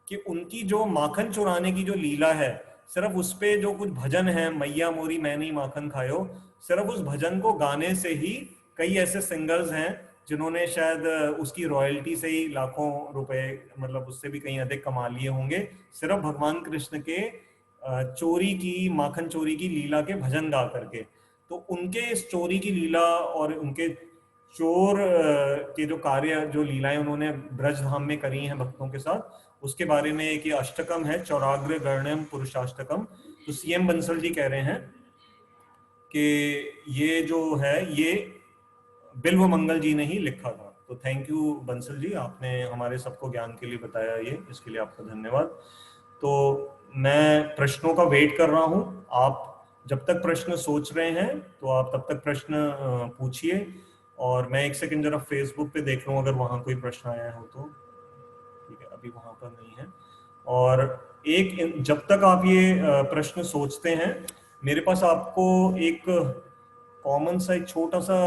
कि उनकी जो माखन चुराने की जो लीला है, सिर्फ उस पे जो कुछ भजन है, मैया मोरी मैं नहीं माखन खायो, सिर्फ उस भजन को गाने से ही कई ऐसे सिंगर्स हैं जिन्होंने शायद उसकी रॉयल्टी से ही लाखों रुपए, मतलब उससे भी कहीं अधिक कमा लिए होंगे, सिर्फ भगवान कृष्ण के चोरी की, माखन चोरी की लीला के भजन गा करके। तो उनके इस चोरी की लीला और उनके चोर के जो कार्य, जो लीलाएं उन्होंने ब्रज धाम में करी हैं भक्तों के साथ, उसके बारे में एक अष्टकम है, चौराग्र गण्यम पुरुषाष्टकम। तो सीएम बंसल जी कह रहे हैं कि ये जो है ये बिल्व मंगल जी ने ही लिखा था। तो थैंक यू बंसल जी, आपने हमारे सबको ज्ञान के लिए बताया ये, इसके लिए आपका धन्यवाद। तो मैं प्रश्नों का वेट कर रहा हूं, आप जब तक प्रश्न सोच रहे हैं तो आप तब तक प्रश्न पूछिए, और मैं एक सेकंड जरा फेसबुक पे देख लूं अगर वहां कोई प्रश्न आया हो तो। ठीक है, अभी वहां पर नहीं है। और एक, जब तक आप ये प्रश्न सोचते हैं, मेरे पास आपको एक कॉमन सा एक छोटा सा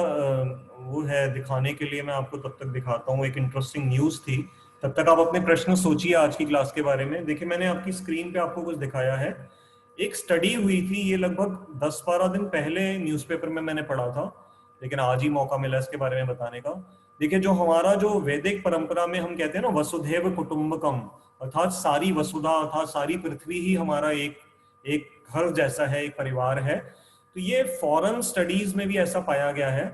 वो है दिखाने के लिए, मैं आपको तब तक दिखाता हूँ। एक इंटरेस्टिंग न्यूज थी, तब तक आप अपने प्रश्न सोचिए आज की क्लास के बारे में। देखिए मैंने आपकी स्क्रीन पे आपको कुछ दिखाया है, एक स्टडी हुई थी, ये लगभग 10-12 दिन पहले न्यूज़पेपर में मैंने पढ़ा था, लेकिन आज ही मौका मिला इसके बारे में बताने का। देखिए जो हमारा जो वैदिक परंपरा में हम कहते हैं ना वसुधैव कुटुंबकम, अर्थात सारी वसुधा, अर्थात सारी पृथ्वी ही हमारा एक एक घर जैसा है, एक परिवार है। तो ये फॉरेन स्टडीज में भी ऐसा पाया गया है।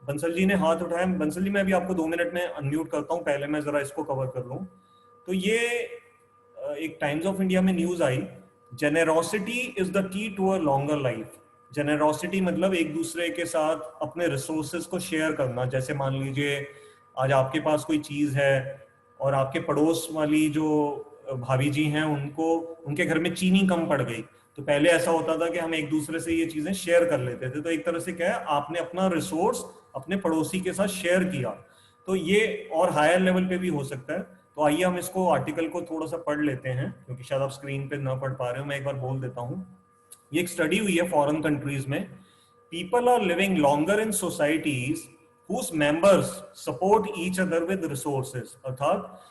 बंसल जी ने हाथ उठाया, बंसल जी मैं भी आपको 2 मिनट में अनम्यूट करता हूँ, पहले मैं जरा इसको कवर कर लूँ। तो ये एक टाइम्स ऑफ इंडिया में न्यूज आई, generosity is the key to a longer life. Generosity मतलब एक दूसरे के साथ अपने रिसोर्सेज को शेयर करना। जैसे मान लीजिए आज आपके पास कोई चीज है और आपके पड़ोस वाली जो भाभी जी हैं उनको, उनके घर में चीनी कम पड़ गई, तो पहले ऐसा होता था कि हम एक दूसरे से ये चीजें शेयर कर लेते थे। तो एक तरह से क्या है, आपने अपना रिसोर्स अपने पड़ोसी के साथ शेयर किया। तो ये और हायर लेवल पे भी हो सकता है। तो आइए हम इसको आर्टिकल को थोड़ा सा पढ़ लेते हैं, क्योंकि शायद आप स्क्रीन पे ना पढ़ पा रहे हो, मैं एक बार बोल देता हूँ। ये एक स्टडी हुई है फॉरेन कंट्रीज में। People are living longer in societies whose members support each other with resources। अर्थात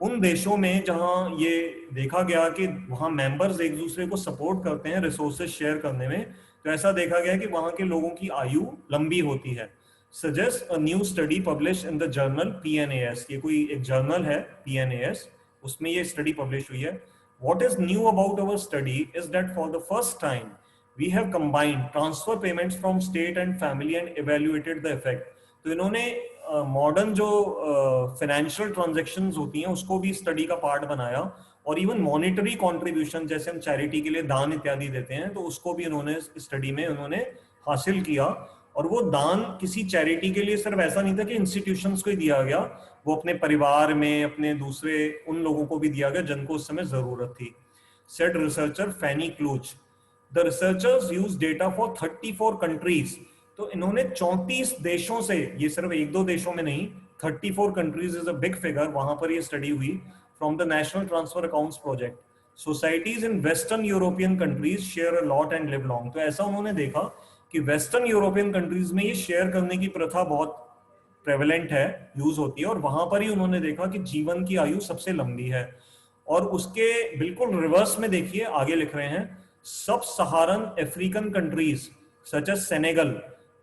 उन देशों में जहां ये देखा गया कि वहां मेंबर्स एक दूसरे को सपोर्ट करते हैं रिसोर्सेज शेयर करने में, तो ऐसा देखा गया कि वहां के लोगों की आयु लंबी होती है। Suggest a new study publish in the journal PNAS, ये कोई एक जर्नल है PNAS, उसमें ये स्टडी पब्लिश हुई है। What is new about our study is that for the first time we have combined transfer payments from state and family and evaluated the effect. तो इन्होंने मॉडर्न जो फाइनेंशियल ट्रांजैक्शंस होती हैं उसको भी स्टडी का पार्ट बनाया, और इवन मॉनेटरी कंट्रीब्यूशन जैसे हम चैरिटी के लिए दान इत्यादि देते हैं तो उसको भी इन्होंने स्टडी में उन्होंने हासिल किया। और वो दान किसी चैरिटी के लिए सिर्फ ऐसा नहीं था कि इंस्टीट्यूशंस को ही दिया गया, वो अपने परिवार में अपने दूसरे उन लोगों को भी दिया गया जिनको उस समय जरूरत थी। Said researcher Fanny Kluge, the researchers use data for 34 countries. तो इन्होंने 34 देशों से, ये सिर्फ एक दो देशों में नहीं, 34 countries is a big figure, वहां पर ये स्टडी हुई, from the national transfer accounts project. Societies in western European countries share a lot and live long. तो ऐसा उन्होंने देखा कि वेस्टर्न यूरोपियन कंट्रीज में ये शेयर करने की प्रथा बहुत प्रेवलेंट है, यूज होती है, और वहां पर ही उन्होंने देखा कि जीवन की आयु सबसे लंबी है। और उसके बिल्कुल रिवर्स में देखिए आगे लिख रहे हैं, sub Saharan African countries such as Senegal.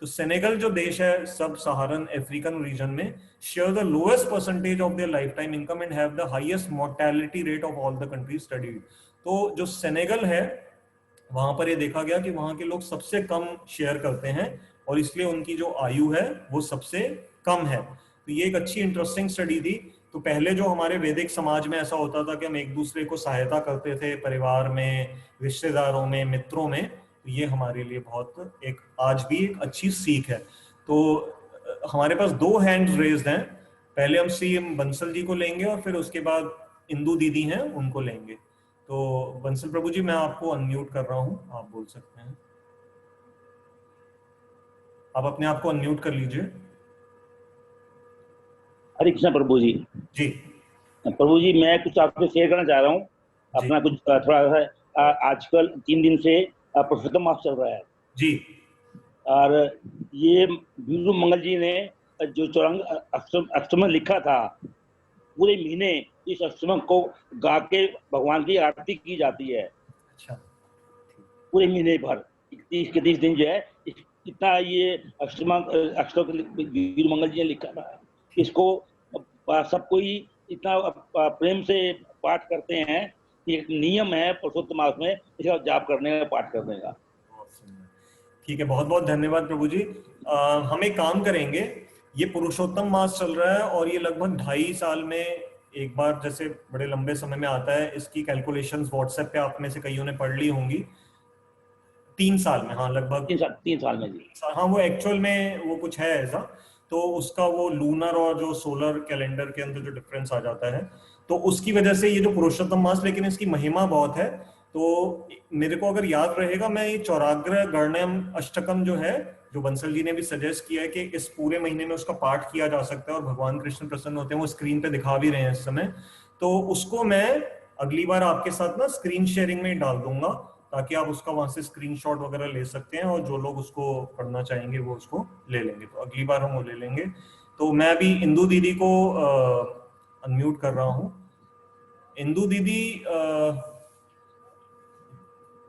तो सेनेगल जो देश है सब सहारन अफ्रीकन रीजन में, share the lowest percentage of their lifetime income and have the highest mortality rate of all the countries studied. तो जो Senegal है वहां पर ये देखा गया कि वहां के लोग सबसे कम शेयर करते हैं और इसलिए उनकी जो आयु है वो सबसे कम है। तो ये एक अच्छी इंटरेस्टिंग स्टडी थी। तो पहले जो हमारे वैदिक समाज में ऐसा होता था कि हम एक दूसरे को सहायता करते थे, परिवार में, रिश्तेदारों में, मित्रों में, तो ये हमारे लिए बहुत एक आज भी एक अच्छी सीख है। तो हमारे पास 2 हैंड्स रेज्ड हैं, पहले हम CM बंसल जी को लेंगे और फिर उसके बाद इंदु दीदी हैं उनको लेंगे। तो बंसल प्रभु जी मैं आपको अनम्यूट कर रहा हूं, आप बोल सकते हैं, आप अपने आप को अनम्यूट कर लीजिए। हरे कृष्ण प्रभु जी। जी प्रभु जी, मैं कुछ आपसे शेयर करना चाह रहा हूँ अपना कुछ थोड़ा सा। आजकल 3 दिन से पुरुषोत्तम मास चल रहा है जी, और ये बिरजू मंगल जी ने जो चौरंग अष्टम लिखा था, पूरे महीने इस अष्टम को गा के भगवान की आरती की जाती है। अच्छा, पूरे महीने भर 31 दिन जो है इतना ये अष्टम बिरजू मंगल जी ने लिखा था। इसको सब कोई इतना प्रेम से पाठ करते हैं, एक नियम है पुरुषोत्तम मास में इसका जाप करने का, पाठ करने का। ठीक है, बहुत बहुत धन्यवाद प्रभु जी। हम एक काम करेंगे, ये पुरुषोत्तम मास चल रहा है और ये लगभग 2.5 साल में एक बार, जैसे बड़े लंबे समय में आता है, इसकी कैलकुलेशंस व्हाट्सएप पे आप में से कईयों ने पढ़ ली होंगी। 3 साल में, हाँ लगभग 3 साल में जी। हाँ, वो एक्चुअल में वो कुछ है ऐसा, तो उसका वो लूनर और जो सोलर कैलेंडर के अंदर जो डिफरेंस आ जाता है, तो उसकी वजह से ये जो पुरुषोत्तम मास, लेकिन इसकी महिमा बहुत है। तो मेरे को अगर याद रहेगा, मैं ये चौराग्र गणयम अष्टकम जो है, जो बंसल जी ने भी सजेस्ट किया है कि इस पूरे महीने में उसका पाठ किया जा सकता है और भगवान कृष्ण प्रसन्न होते हैं, वो स्क्रीन पे दिखा भी रहे हैं इस समय। तो उसको मैं अगली बार आपके साथ ना स्क्रीन शेयरिंग में डाल दूंगा, ताकि आप उसका वहां से स्क्रीनशॉट वगैरह ले सकते हैं और जो लोग उसको पढ़ना चाहेंगे वो उसको ले लेंगे। तो अगली बार हम वो ले लेंगे। तो मैं अभी इंदु दीदी को अनम्यूट कर रहा हूँ। इंदु दीदी,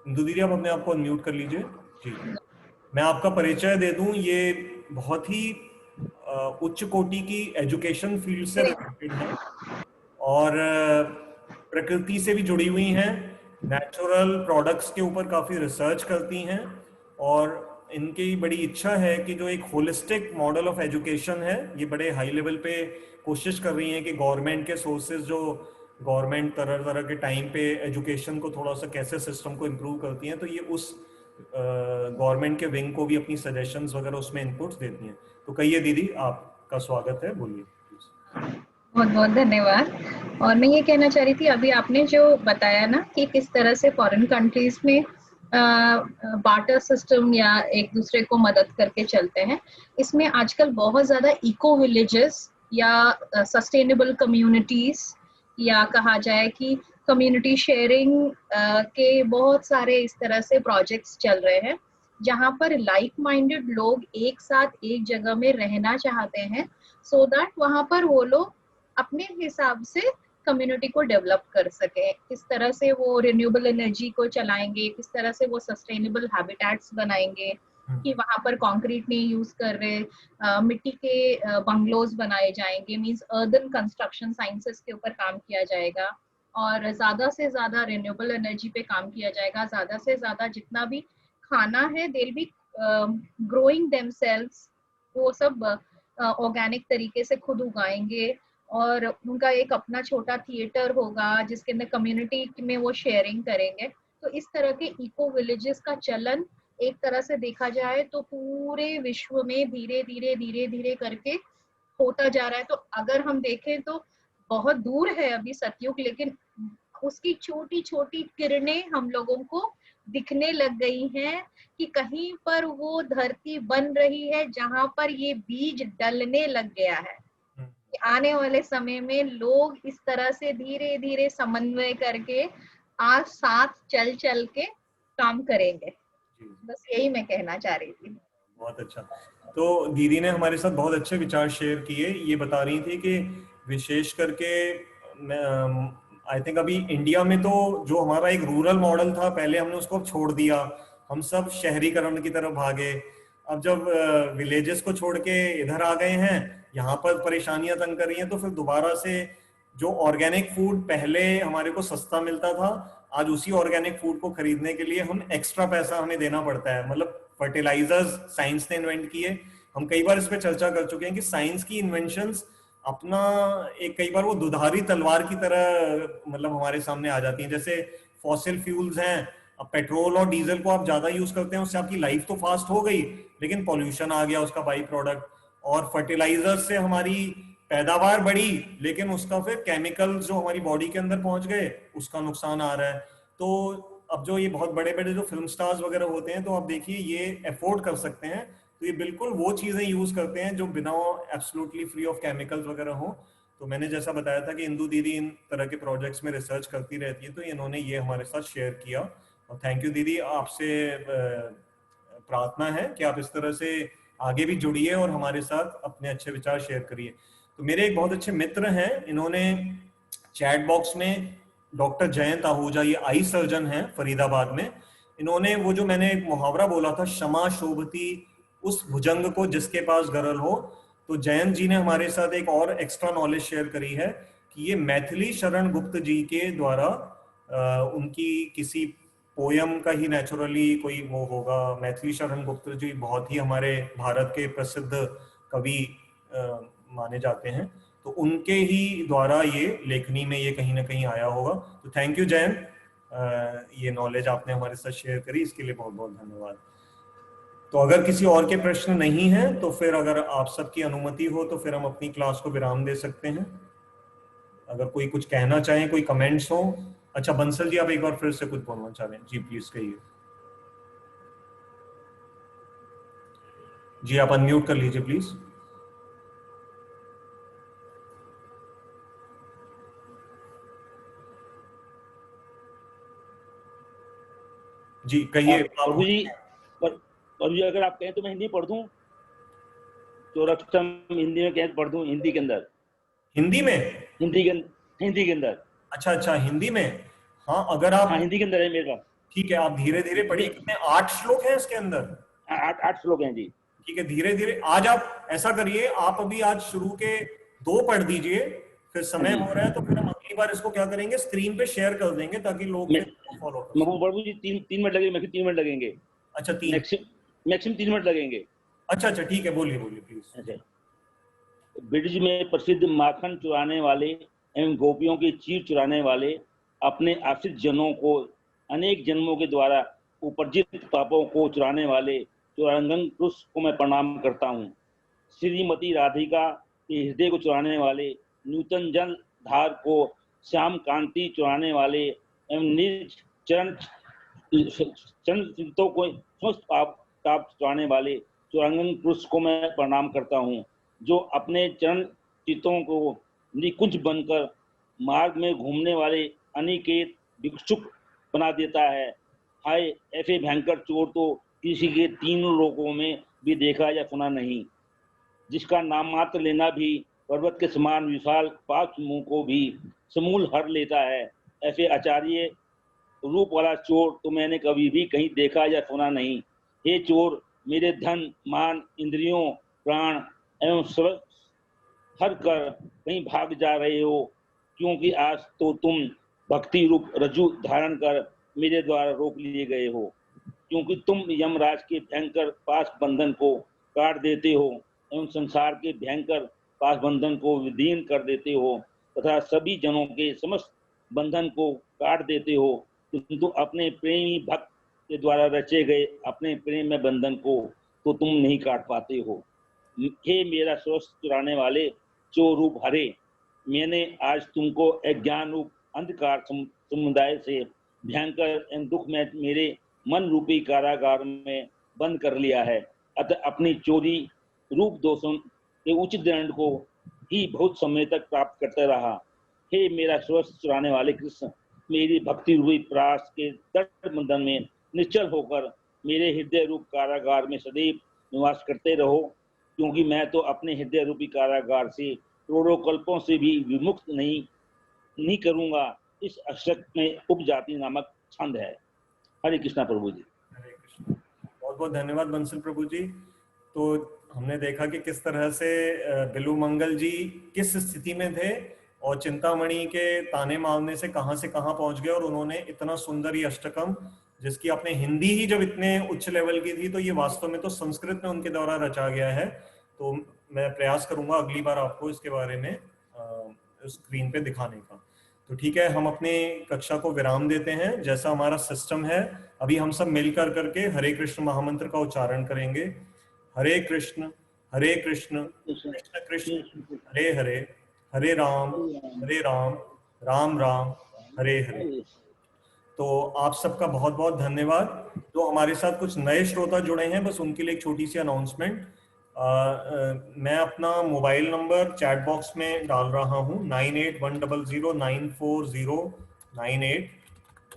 इंदु दीदी आप अपने आप को अनम्यूट कर लीजिए जी। मैं आपका परिचय दे दूं, ये बहुत ही उच्च कोटि की एजुकेशन फील्ड से रिलेटेड है और प्रकृति से भी जुड़ी हुई हैं, नेचुरल प्रोडक्ट्स के ऊपर काफी रिसर्च करती हैं, और इनकी बड़ी इच्छा है कि जो एक होलिस्टिक मॉडल ऑफ एजुकेशन है, ये बड़े हाई लेवल पे कोशिश कर रही हैं कि गवर्नमेंट के सोर्सेज, जो गवर्नमेंट तरह तरह के टाइम पे एजुकेशन को थोड़ा सा कैसे सिस्टम को इम्प्रूव करती हैं, तो ये उस गवर्नमेंट के विंग को भी अपनी सजेशंस वगैरह उसमें इनपुट्स देती हैं। तो कहिए दीदी, आपका स्वागत है, बोलिए। बहुत बहुत धन्यवाद। और मैं ये कहना चाह रही थी, अभी आपने जो बताया ना कि किस तरह से फॉरेन कंट्रीज में बार्टर सिस्टम या एक दूसरे को मदद करके चलते हैं, इसमें आजकल बहुत ज्यादा इको विलेजेस या सस्टेनेबल कम्युनिटीज, या कहा जाए कि कम्युनिटी शेयरिंग के बहुत सारे इस तरह से प्रोजेक्ट्स चल रहे हैं। जहाँ पर लाइक माइंडेड लोग एक साथ एक जगह में रहना चाहते हैं, सो दैट वहां पर वो लोग अपने हिसाब से कम्युनिटी को डेवलप कर सके। किस तरह से वो रिन्यूएबल एनर्जी को चलाएंगे, किस तरह से वो सस्टेनेबल हैबिटेट्स बनाएंगे, कि वहां पर कंक्रीट नहीं यूज कर रहे, मिट्टी के बंगलोज बनाए जाएंगे, मींस अर्बन कंस्ट्रक्शन साइंसेस के ऊपर काम किया जाएगा, और ज्यादा से ज्यादा रिन्यूएबल एनर्जी पे काम किया जाएगा। ज्यादा से ज्यादा जितना भी खाना है, they will be growing themselves, वो सब ऑर्गेनिक तरीके से खुद उगाएंगे, और उनका एक अपना छोटा थिएटर होगा जिसके अंदर कम्युनिटी में वो शेयरिंग करेंगे। तो इस तरह के इको विलेजेस का चलन एक तरह से देखा जाए तो पूरे विश्व में धीरे धीरे धीरे धीरे करके होता जा रहा है। तो अगर हम देखें तो बहुत दूर है अभी सतयुग, लेकिन उसकी छोटी छोटी किरणें हम लोगों को दिखने लग गई हैं कि कहीं पर वो धरती बन रही है जहां पर ये बीज डलने लग गया है। आने वाले समय में लोग इस तरह से धीरे धीरे समन्वय करके आज साथ चल चल के काम करेंगे। बस यही मैं कहना चाह रही थी। बहुत अच्छा। तो दीदी ने हमारे साथ बहुत अच्छे विचार शेयर किए। ये बता रही थी कि विशेष करके आई थिंक अभी इंडिया में तो जो हमारा एक रूरल मॉडल था, पहले हमने उसको छोड़ दिया, हम सब शहरीकरण की तरफ भागे। अब जब विलेजेस को छोड़ के इधर आ गए हैं, यहाँ पर परेशानियां तंग कर रही हैं, तो फिर दोबारा से जो ऑर्गेनिक फूड पहले हमारे को सस्ता मिलता था, आज उसी ऑर्गेनिक फूड को खरीदने के लिए हम एक्स्ट्रा पैसा हमें देना पड़ता है। मतलब फर्टिलाइजर्स साइंस ने इन्वेंट किए। हम कई बार इस पे चर्चा कर चुके हैं कि साइंस की इन्वेंशंस अपना एक कई बार वो दुधारी तलवार की तरह मतलब हमारे सामने आ जाती हैं। जैसे फॉसिल फ्यूल्स हैं, अब पेट्रोल और डीजल को आप ज्यादा यूज करते हैं, उससे आपकी लाइफ तो फास्ट हो गई, लेकिन पॉल्यूशन आ गया उसका बाई प्रोडक्ट। और फर्टिलाइजर से हमारी पैदावार बढ़ी, लेकिन उसका फिर केमिकल्स जो हमारी बॉडी के अंदर पहुंच गए, उसका नुकसान आ रहा है। तो अब जो ये बहुत बड़े बड़े जो फिल्म स्टार्स वगैरह होते हैं, तो आप देखिए ये अफोर्ड कर सकते हैं, तो ये बिल्कुल वो चीजें यूज करते हैं जो बिना एब्सोल्युटली फ्री ऑफ केमिकल्स वगैरह हो। तो मैंने जैसा बताया था कि इंदु दीदी इन तरह के प्रोजेक्ट्स में रिसर्च करती रहती है, तो इन्होंने ये हमारे साथ शेयर किया। और थैंक यू दीदी, आपसे प्रार्थना है कि आप इस तरह से आगे भी जुड़िए और हमारे साथ अपने अच्छे विचार शेयर करिए। तो मेरे एक बहुत अच्छे मित्र हैं, इन्होंने चैट बॉक्स में डॉक्टर जयंत आहूजा, ये आई सर्जन हैं फरीदाबाद में, इन्होंने वो जो मैंने एक मुहावरा बोला था, क्षमा शोभती उस भुजंग को जिसके पास गरल हो, तो जयंत जी ने हमारे साथ एक और एक्स्ट्रा नॉलेज शेयर करी है कि ये मैथिली शरण गुप्त जी के द्वारा उनकी किसी पोयम का ही नेचुरली कोई वो होगा। मैथिली शरण गुप्त जी बहुत ही हमारे भारत के प्रसिद्ध कवि माने जाते हैं, तो उनके ही द्वारा ये लेखनी में ये कहीं ना कहीं आया होगा। तो थैंक यू जयंत, ये नॉलेज आपने हमारे साथ शेयर करी, इसके लिए बहुत बहुत धन्यवाद। तो अगर किसी और के प्रश्न नहीं है तो फिर अगर आप सबकी अनुमति हो तो फिर हम अपनी क्लास को विराम दे सकते हैं। अगर कोई कुछ कहना चाहें, कोई कमेंट्स हो। अच्छा बंसल जी, आप एक बार फिर से कुछ बोलना चाह रहे हैं? जी प्लीज कहिए। जी आप अनम्यूट कर लीजिए प्लीज। जी कहिए। प्रभु जी अगर आप कहें तो मैं हिंदी पढ़ दूं, चौरक्षम हिंदी में कहें पढ़ दूं, हिंदी के अंदर। हिंदी में? हिंदी के अंदर। अच्छा हिंदी में। हाँ अगर आप, हाँ हिंदी के अंदर है मेरे पास। ठीक है, आप धीरे धीरे पढ़िए। कितने 8 श्लोक हैं इसके अंदर? 8 श्लोक हैं जी। ठीक है, धीरे धीरे। आज आप ऐसा करिए, आप अभी आज शुरू के 2 पढ़ दीजिए, फिर समय हो रहा है तो फिर हम अगली बार इसको क्या करेंगे, स्क्रीन पे शेयर कर देंगे ताकि लोग फॉलो कर सकें। प्रभु जी 3 मिनट लगेंगे, मैक्सिमम 3 मिनट लगेंगे। अच्छा 3, मैक्सिमम 3 मिनट लगेंगे। अच्छा ठीक है, बोलिए प्लीज। अच्छा, ब्रिज में प्रसिद्ध माखन चुराने वाले एवं गोपियों की चीर चुराने वाले, अपने आश्रित जनों को अनेक जन्मों के द्वारा उपर्जित पापों को चुराने वाले चुरांगन पुरुष को मैं प्रणाम करता हूँ। श्रीमती राधिका के हृदय को चुराने वाले, नूतन जल धार को श्याम कांति चुराने वाले एवं निज चरण चित्तों को समस्त पाप चुराने वाले चुरांगन पुरुष को मैं प्रणाम करता हूँ, जो अपने चरण चित्तों को निकुंज बनकर मार्ग में घूमने वाले अनिकेत भिक्षुक बना देता है। हाय ऐसे भयंकर चोर तो किसी के तीनों लोकों में भी देखा या सुना नहीं, जिसका नाम मात्र लेना भी पर्वत के समान विशाल पाक मुंह को भी समूल हर लेता है, ऐसे आचार्य रूप वाला चोर तो मैंने कभी भी कहीं देखा या सुना नहीं। हे चोर, मेरे धन, मान, इंद्रियों, प्राण एवं सब हर कर कहीं भाग जा रहे हो, क्योंकि आज तो तुम भक्ति रूप रज्जु धारण कर मेरे द्वारा रोक लिए गए हो, क्योंकि तुम यमराज के भयंकर पास बंधन को काट देते हो एवं संसार के भयंकर पास बंधन को विलीन कर देते हो तथा सभी जनों के समस्त बंधन को काट देते हो, किंतु अपने प्रेमी भक्त के द्वारा रचे गए अपने प्रेम में बंधन को तो तुम नहीं काट पाते हो। हे मेरा स्वस्थ चुराने वाले चोर रूप हरे, मैंने आज तुमको अज्ञान रूप अंधकार समुदाय से भयंकर एवं दुख में मेरे मन रूपी कारागार में बंद कर लिया है। अतः अपनी चोरी रूप दोषों के उचित दंड को ही बहुत समय तक प्राप्त करते रहा। हे मेरा स्वस्थ चुराने वाले कृष्ण, मेरी भक्ति रूपी प्रास के दृढ़ बंधन में निश्चल होकर मेरे हृदय रूप कारागार में सदैव निवास करते रहो, क्योंकि मैं तो अपने हृदय रूपी कारागार से करोड़ों कल्पों से भी विमुक्त नहीं करूंगा। इस अक्षर में उपजाति नामक छंद है। हरे कृष्णा प्रभु जी। हरे कृष्ण। बहुत बहुत धन्यवाद बंसल प्रभु जी। तो हमने देखा कि किस तरह से बिलू मंगल जी किस स्थिति में थे और चिंतामणि के ताने मारने से कहां पहुंच गए, और उन्होंने इतना सुंदर ये अष्टकम, जिसकी आपने हिंदी ही जब इतने उच्च लेवल की थी, तो ये वास्तव में तो संस्कृत में उनके द्वारा रचा गया है। तो मैं प्रयास करूंगा अगली बार आपको इसके बारे में स्क्रीन पे दिखाने का। तो ठीक है, हम अपनी कक्षा को विराम देते हैं। जैसा हमारा सिस्टम है, अभी हम सब मिलकर करके हरे कृष्ण महामंत्र का उच्चारण करेंगे। हरे कृष्ण कृष्ण कृष्ण हरे हरे, हरे राम राम राम हरे हरे। तो आप सबका बहुत बहुत धन्यवाद। तो हमारे साथ कुछ नए श्रोता जुड़े हैं, बस उनके लिए एक छोटी सी अनाउंसमेंट। मैं अपना मोबाइल नंबर चैट बॉक्स में डाल रहा हूँ, 9810094098।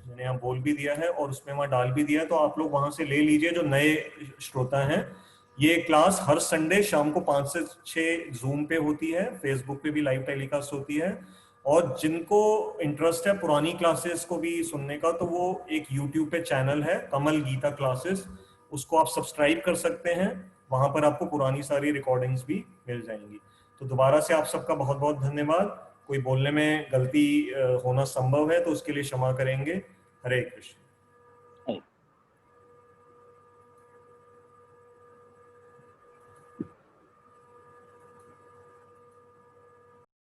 मैंने यहाँ बोल भी दिया है और उसमें वहाँ डाल भी दिया है, तो आप लोग वहां से ले लीजिए जो नए श्रोता हैं। ये क्लास हर संडे शाम को 5 से 6 जूम पे होती है, फेसबुक पे भी लाइव टेलीकास्ट होती है। और जिनको इंटरेस्ट है पुरानी क्लासेस को भी सुनने का, तो वो एक यूट्यूब पे चैनल है कमल गीता क्लासेस, उसको आप सब्सक्राइब कर सकते हैं। वहां पर आपको पुरानी सारी रिकॉर्डिंग्स भी मिल जाएंगी। तो दोबारा से आप सबका बहुत बहुत धन्यवाद। कोई बोलने में गलती होना संभव है तो उसके लिए क्षमा करेंगे। हरे कृष्ण।